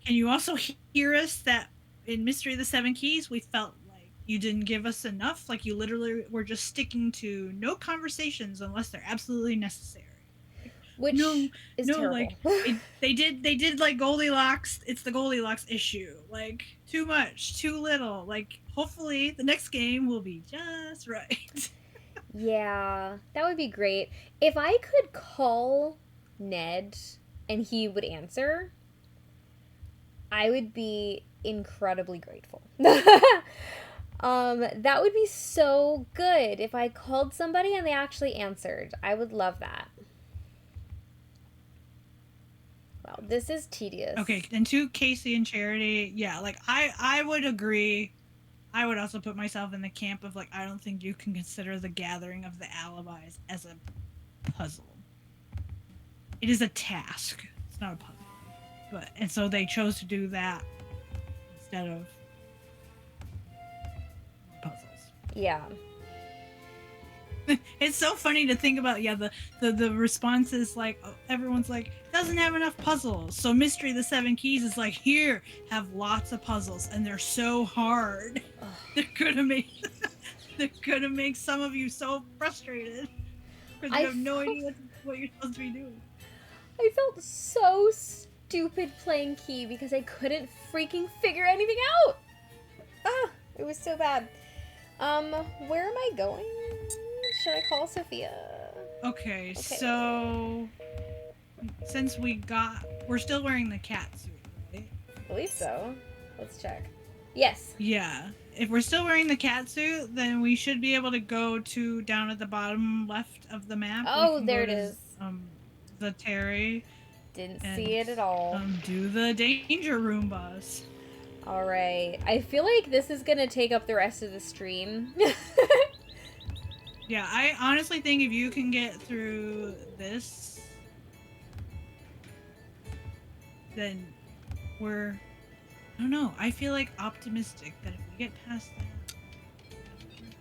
can you also hear us that in Mystery of the Seven Keys we felt you didn't give us enough? Like, you literally were just sticking to no conversations unless they're absolutely necessary. Which is terrible. Like, they did like Goldilocks. It's the Goldilocks issue. Like, too much, too little. Like, hopefully the next game will be just right. Yeah, that would be great. If I could call Ned and he would answer, I would be incredibly grateful. That would be so good if I called somebody and they actually answered. I would love that. Wow, this is tedious. Okay, and to Casey and Charity, yeah, like I would agree. I would also put myself in the camp of like, I don't think you can consider the gathering of the alibis as a puzzle. It is a task. It's not a puzzle. And so they chose to do that instead of puzzles. Yeah. It's so funny to think about. Yeah, the response is like, everyone's like, doesn't have enough puzzles. So Mystery of the Seven Keys is like, here, have lots of puzzles, and they're so hard. They're gonna make some of you so frustrated because you have no idea what you're supposed to be doing. I felt so stupid playing Key because I couldn't freaking figure anything out. It was so bad. Where am I going? Should I call Sophia? Okay, so since we're still wearing the cat suit, right? I believe so. Let's check. Yes. Yeah. If we're still wearing the cat suit, then we should be able to go to down at the bottom left of the map. Oh, there it is. the Terry. Didn't And, see it at all. Do the danger Roombas. Alright. I feel like this is gonna take up the rest of the stream. Yeah, I honestly think if you can get through this, then we're... I don't know. I feel like optimistic that if we get past that...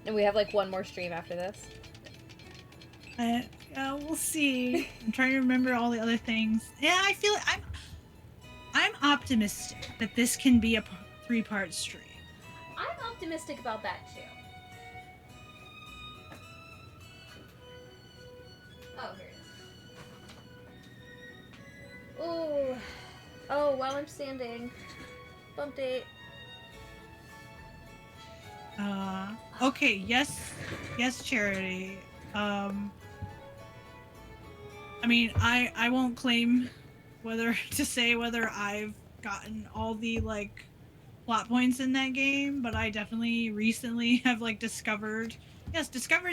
And we have like one more stream after this. Yeah, we'll see. I'm trying to remember all the other things. Yeah, I feel I'm optimistic that this can be a 3-part stream. I'm optimistic about that too. Oh, here it is. Oh. Oh, while I'm standing. Bump date. Okay, yes, Charity. I mean, I won't claim whether I've gotten all the like plot points in that game, but I definitely recently have like discovered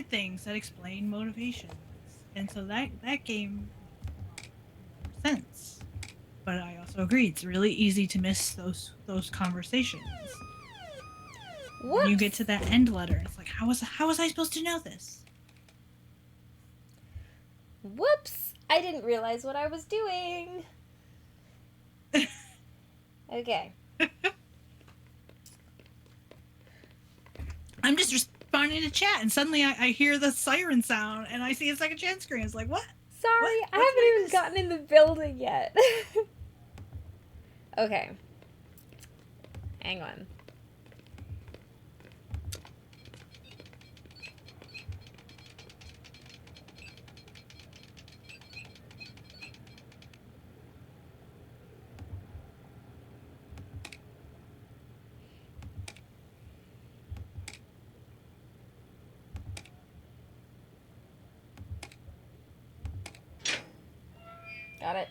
things that explain motivations, and so that game makes sense. But I also agree it's really easy to miss those conversations. When you get to that end letter, it's like, how was I supposed to know this? Whoops! I didn't realize what I was doing. Okay. I'm just responding to chat, and suddenly I hear the siren sound, and I see a second chance screen. It's like, what? Sorry, I haven't even gotten in the building yet. Okay. Hang on. Got it.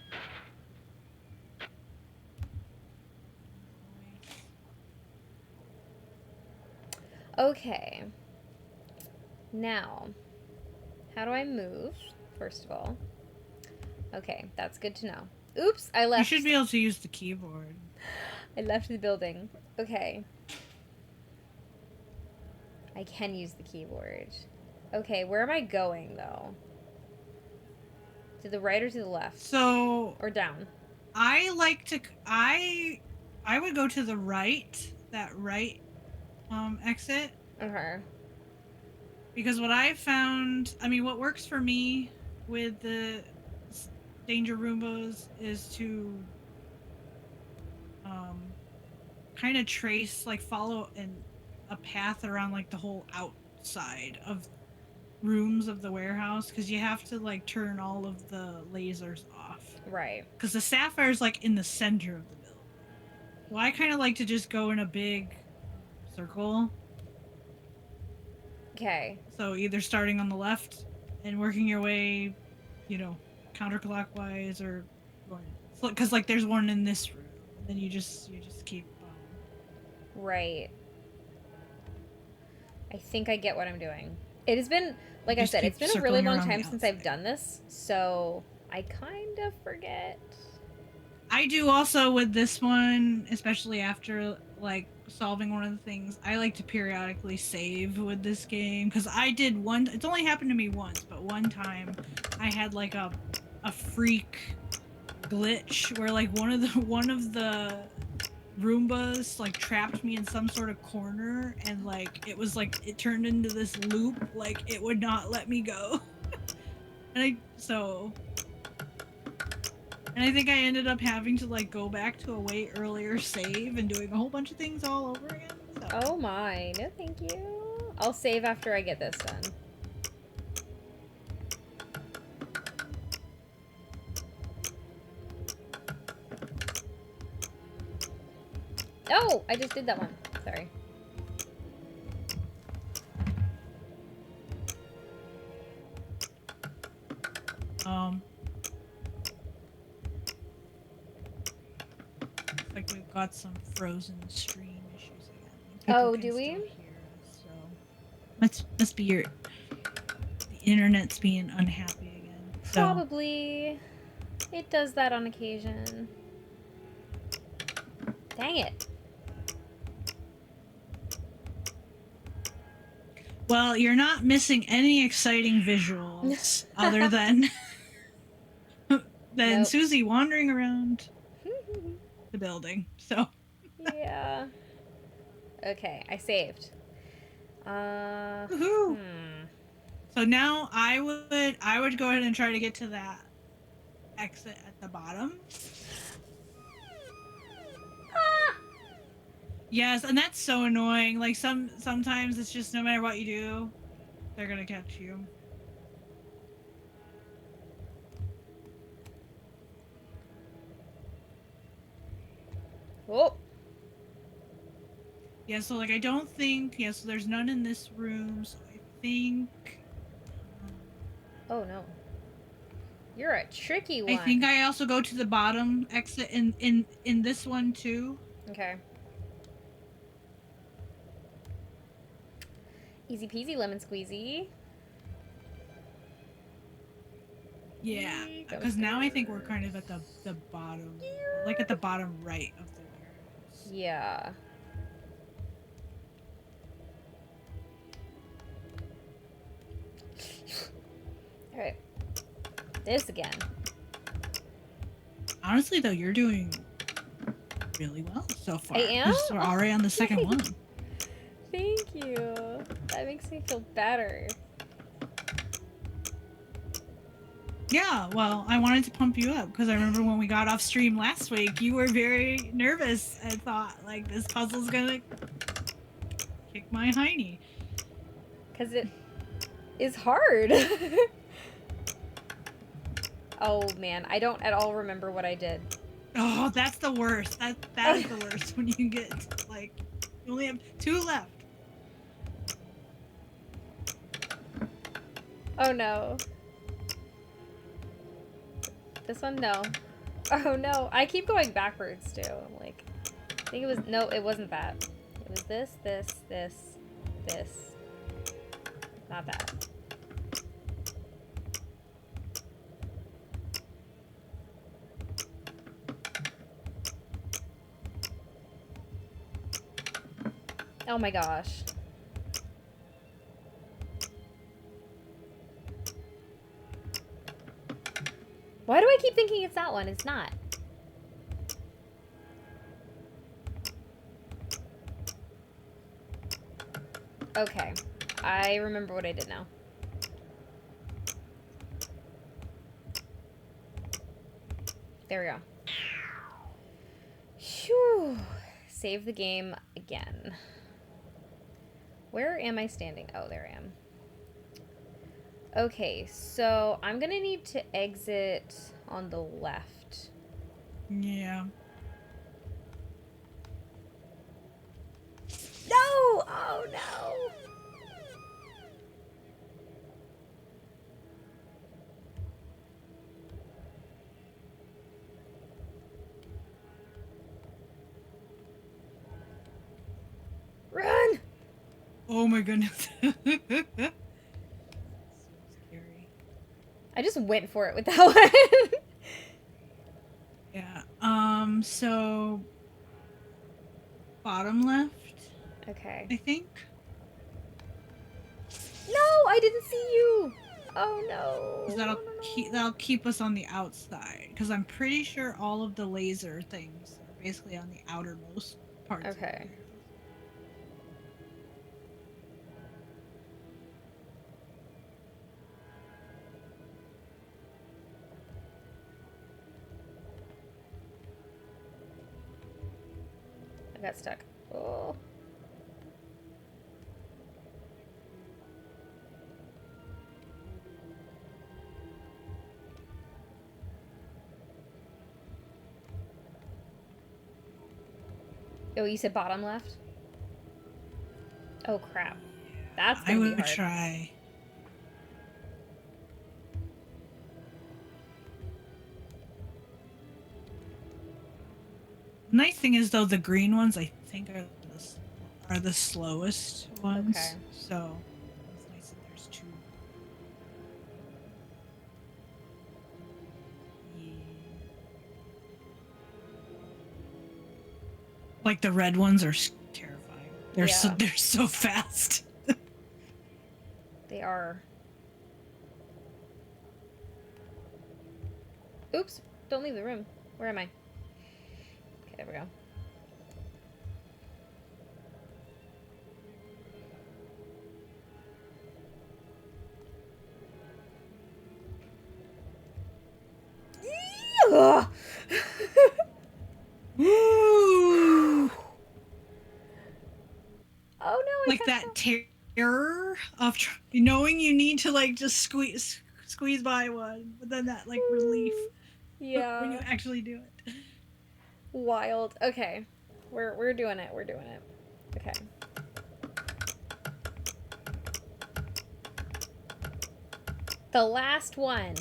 Okay. Now, how do I move, first of all? Okay, that's good to know. Oops, I left. You should be able to use the keyboard. I left the building. Okay. I can use the keyboard. Okay, where am I going, though? To the right or to the left? So... Or down? I like to... I would go to the right. That right exit. Okay. Because what I found... I mean, what works for me with the Danger Roombas is to kind of trace, like, follow a path around, like, the whole outside of rooms of the warehouse, because you have to, like, turn all of the lasers off. Right. Because the Sapphire's, like, in the center of the building. Well, I kind of like to just go in a big circle. Okay. So either starting on the left and working your way, you know, counterclockwise, or going... Because, like, there's one in this room. And then you just keep... Right. I think I get what I'm doing. It has been, like I said, it's been a really long time since I've done this, so I kind of forget. I do also with this one, especially after, like, solving one of the things. I like to periodically save with this game, because I did one... It's only happened to me once, but one time I had, like, a freak glitch where, like, one of the Roombas, like, trapped me in some sort of corner, and, like, it was, like, it turned into this loop, like, it would not let me go. And I think I ended up having to, like, go back to a way earlier save and doing a whole bunch of things all over again. So. Oh my, no thank you. I'll save after I get this done. Oh, I just did that one. Sorry. Like we've got some frozen stream issues again. Oh, do we? Hear us, so must be the internet's being unhappy again. So, Probably. It does that on occasion. Dang it. well, you're not missing any exciting visuals other than Nope. Susie wandering around the building. So, Yeah. Okay, I saved. woohoo. So now I would go ahead and try to get to that exit at the bottom. Yes, and that's so annoying. Like sometimes it's just no matter what you do, they're gonna catch you. Oh. Yeah, so like I don't think so there's none in this room, so I think Oh no. You're a tricky one. I think I also go to the bottom exit in this one too. Okay. Easy peasy lemon squeezy. Yeah, because now I think we're kind of at the bottom, like at the bottom right of the warehouse. Yeah. Alright. This again. Honestly, though, you're doing really well so far. I am? We're already on the second one. Thank you. That makes me feel better. Yeah, well, I wanted to pump you up because I remember when we got off stream last week, you were very nervous and thought, like, this puzzle's gonna kick my hiney. Because it is hard. Oh, man. I don't at all remember what I did. Oh, that's the worst. That is the worst when you get, like, you only have 2 left. Oh, no. This one, no. Oh, no. I keep going backwards, too. I'm like, I think it was, no, it wasn't that. It was this, this, this, this. Not that. Oh my gosh. Why do I keep thinking it's that one? It's not. Okay. I remember what I did now. There we go. Phew. Save the game again. Where am I standing? Oh, there I am. Okay, so I'm gonna need to exit on the left. Yeah. No! Oh, no! Run! Oh my goodness. So scary. I just went for it with that one. Yeah. So bottom left, Okay. I think. No, I didn't see you. Oh no. 'Cause that'll keep us on the outside. Because I'm pretty sure all of the laser things are basically on the outermost parts. Okay. I got stuck. Oh. Oh, you said bottom left? Oh crap. That's I gonna be would hard. try. Nice thing is though, the green ones I think are the slowest ones. Okay. So it's nice that there's 2. Like the red ones are terrifying. They're Yeah. they're so fast. They are. Oops! Don't leave the room. Where am I? Okay, there we go. Ugh. Ooh. Oh no! Like that terror of knowing you need to like just squeeze by one, but then that like relief Yeah. when you actually do it. Wild. Okay, we're doing it. We're doing it. Okay. The last one.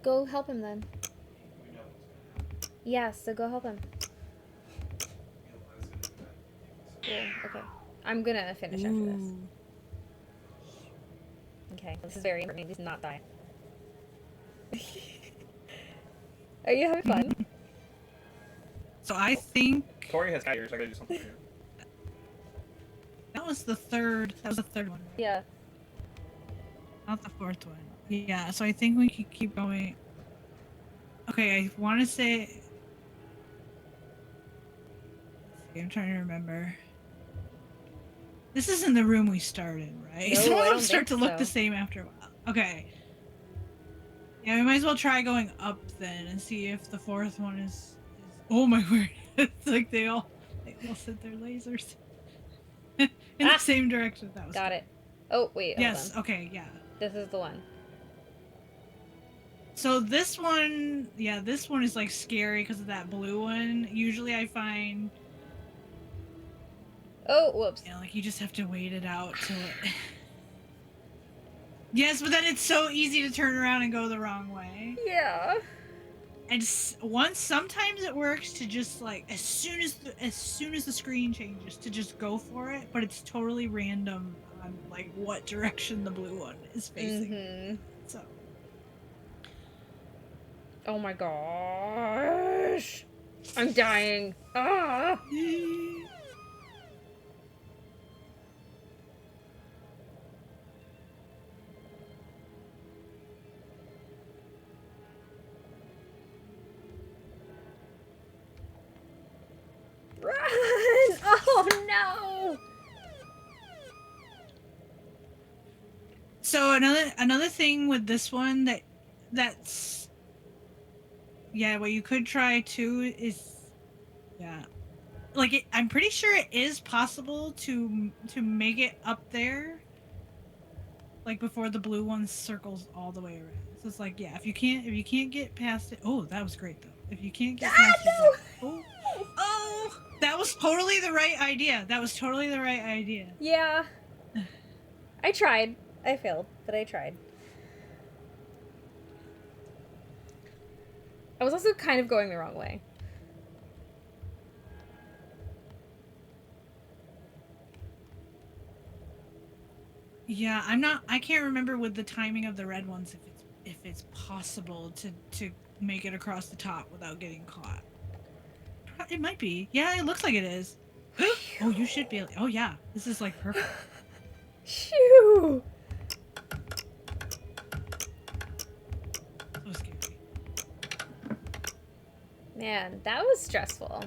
Go help him then. Yes, so go help him. Cool. Okay. I'm gonna finish after this. Okay, this is very important. He's not die. Are you having fun? So I think Tori has cat ears. I gotta do something. that was the third. That was the third one. Yeah. Not the fourth one. Yeah. So I think we could keep going. Okay, I want to say. Let's see, I'm trying to remember. This isn't the room we started, right? No, Some of I them don't start to think look so. the same after a while. Okay. Yeah, we might as well try going up then and see if the fourth one is oh my word. It's like they all sent their lasers in the same direction. That was Got cool. it. Oh wait. Yes, Hold on. okay, yeah. This is the one. So this one, yeah, this one is like scary because of that blue one. Usually I find Oh, whoops. yeah, like you just have to wait it out till it Yes, but then it's so easy to turn around and go the wrong way. Yeah. And sometimes it works to just like as soon as the screen changes to just go for it, but it's totally random on like what direction the blue one is facing. Mm-hmm. So. Oh my gosh. I'm dying. Ah. Run! Oh no! So another thing with this one that's yeah, what you could try too is yeah, like I'm pretty sure it is possible to make it up there, like before the blue one circles all the way around. So it's like yeah, if you can't get past it. Oh, that was great though. If you can't get past it. Oh, that was totally the right idea. That was totally the right idea. Yeah. I tried. I failed, but I tried. I was also kind of going the wrong way. Yeah, I can't remember with the timing of the red ones if it's possible to make it across the top without getting caught. It might be. Yeah, it looks like it is. Oh, you should be able. Oh yeah, this is like perfect. Phew. So scary. Man, that was stressful.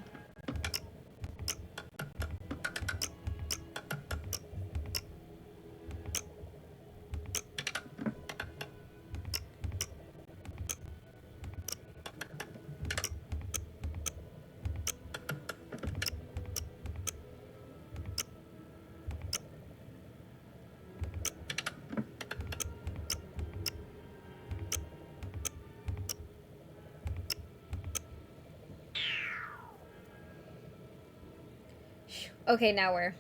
Okay, now where?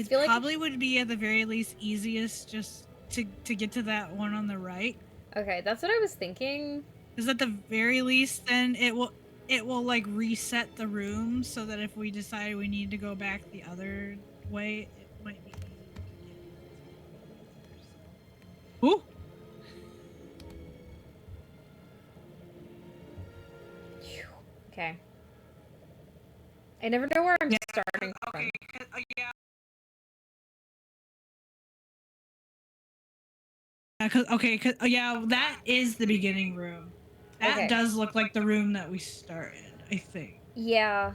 it feel like probably would be at the very least easiest just to get to that one on the right. Okay, that's what I was thinking. Because at the very least, then it will like reset the room so that if we decide we need to go back the other way, it might be easy. Ooh. Okay. I never know where I'm starting from. Yeah. Yeah, that is the beginning room. That Okay. does look like the room that we started, I think. Yeah,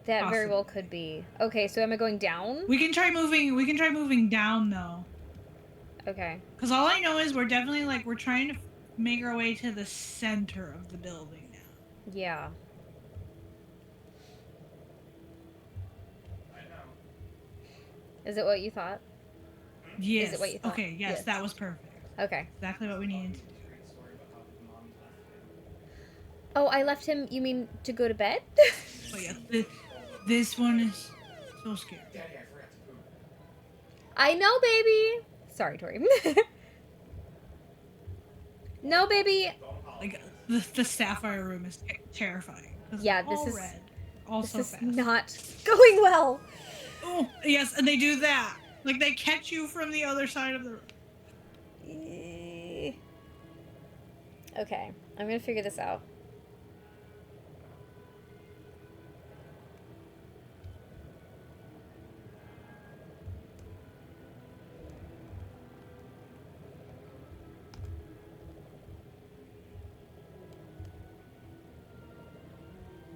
that very well Possibly. could be. Okay, so am I going down? We can try moving down though. Okay. Cuz all I know is we're definitely like we're trying to make our way to the center of the building now. Yeah. Is it what you thought? Yes. Is it what you thought? Okay, yes, that was perfect. Okay. Exactly what we needed to do. Oh, I left him, you mean to go to bed? Oh yeah, this one is so scary. I know, baby. Sorry, Tori. No, baby. Like the sapphire room is terrifying. Yeah, all this is red. Also this is fast. not going well. Oh yes, and they do that. Like they catch you from the other side of the room. Okay, I'm gonna figure this out.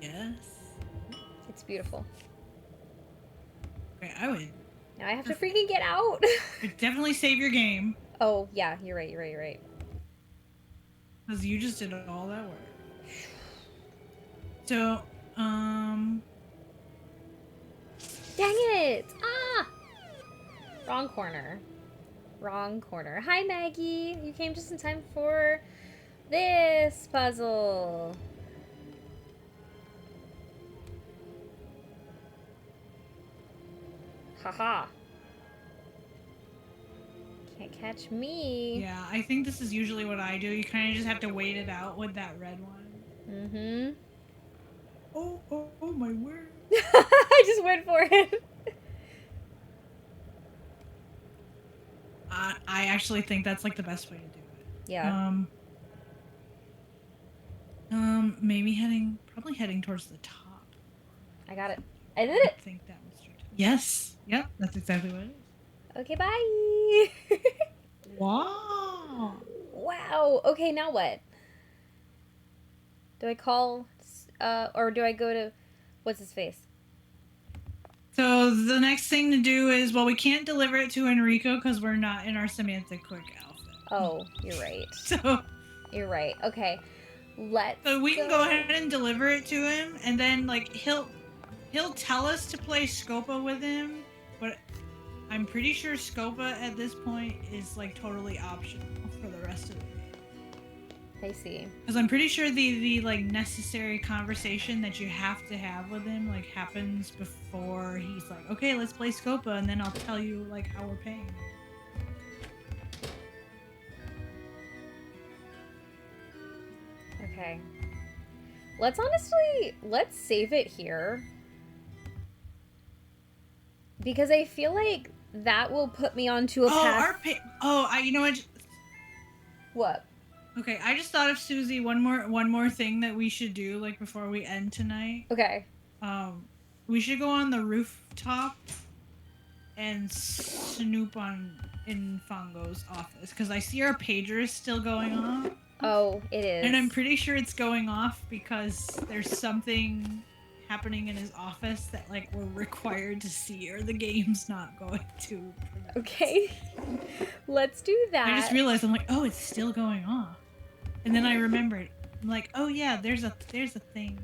Yes. It's beautiful. Okay, I would. Now I have to freaking get out. Definitely save your game. Oh, yeah, you're right. Because you just did all that work. So, Dang it! Ah! Wrong corner. Hi, Maggie. You came just in time for this puzzle. Haha. Can't catch me. yeah, I think this is usually what I do. You kind of just have to wait it out with that red one. Mm-hmm. Oh, my word. I just went for it. I actually think that's like the best way to do it. Yeah. Probably heading towards the top. I got it. I did it. I think that was true. Yes. Yep, that's exactly what it is. Okay, bye. Wow. Wow. Okay, now what? Do I call, or do I go to, what's his face? So the next thing to do is, well, we can't deliver it to Enrico because we're not in our Samantha Quick outfit. Oh, you're right. So You're right. Okay. So we can go ahead and deliver it to him, and then like he'll tell us to play Scopa with him, but I'm pretty sure Scopa at this point is like totally optional for the rest of the game. I see. Because I'm pretty sure the like necessary conversation that you have to have with him like happens before he's like, okay, let's play Scopa, and then I'll tell you like how we're paying. Okay. Let's save it here. Because I feel like that will put me onto a path. You know what? What? Okay, I just thought of Susie. One more thing that we should do, like before we end tonight. Okay. We should go on the rooftop and snoop in Fongo's office because I see our pager is still going off. Oh, it is. And I'm pretty sure it's going off because there's something happening in his office that like we're required to see, or the game's not going to. Okay. Let's do that. I just realized I'm like, oh, it's still going off. And then I remembered. I'm like, oh yeah, there's a thing.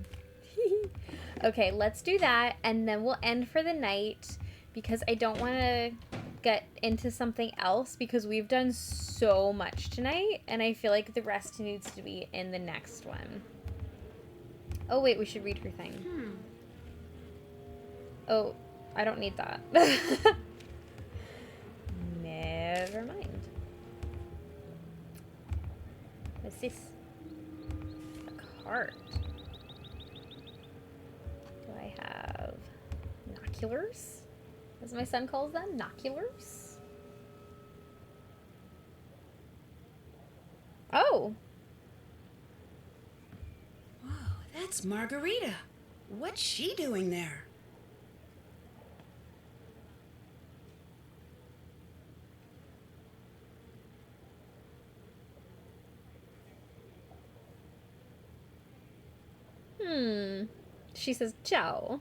Okay, let's do that, and then we'll end for the night because I don't want to get into something else because we've done so much tonight, and I feel like the rest needs to be in the next one. Oh wait, we should read her thing. Oh, I don't need that. this? A cart. Do I have binoculars? As my son calls them, binoculars? Oh! Whoa, that's Margarita. What's she doing there? She says, ciao.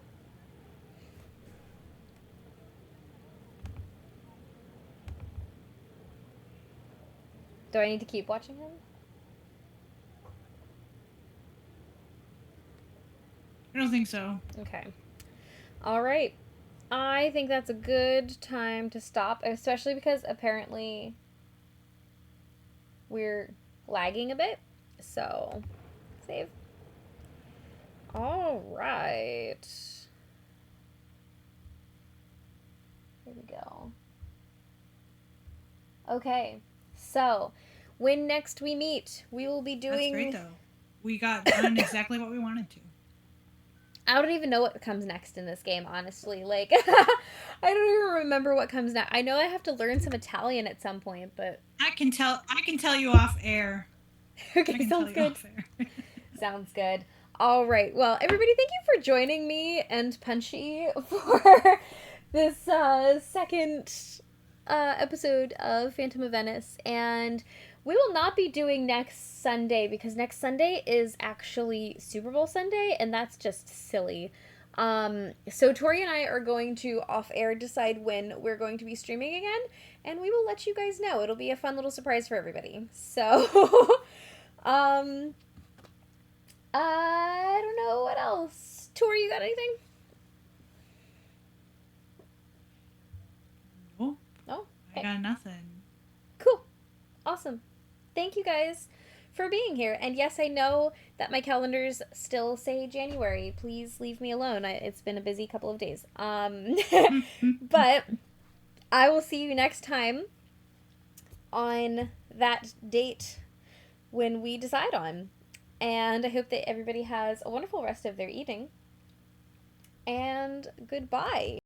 Do I need to keep watching him? I don't think so. Okay. Alright. I think that's a good time to stop, especially because apparently we're lagging a bit. So, save. Alright. Here we go. Okay. So, when next we meet, we will be doing... That's great, though. We got done exactly what we wanted to. I don't even know what comes next in this game, honestly. Like, I don't even remember what comes next. I know I have to learn some Italian at some point, but... I can tell you off air. Okay, sounds good. Sounds good. All right. Well, everybody, thank you for joining me and Punchy for this second episode of Phantom of Venice. And we will not be doing next Sunday because next Sunday is actually Super Bowl Sunday, and that's just silly. So Tori and I are going to off-air decide when we're going to be streaming again, and we will let you guys know. It'll be a fun little surprise for everybody. So, I don't know what else. Tori, you got anything? No. No? I got nothing. Cool. Awesome. Thank you guys for being here. And yes, I know that my calendars still say January. Please leave me alone. It's been a busy couple of days. But I will see you next time on that date when we decide on. And I hope that everybody has a wonderful rest of their eating. And goodbye.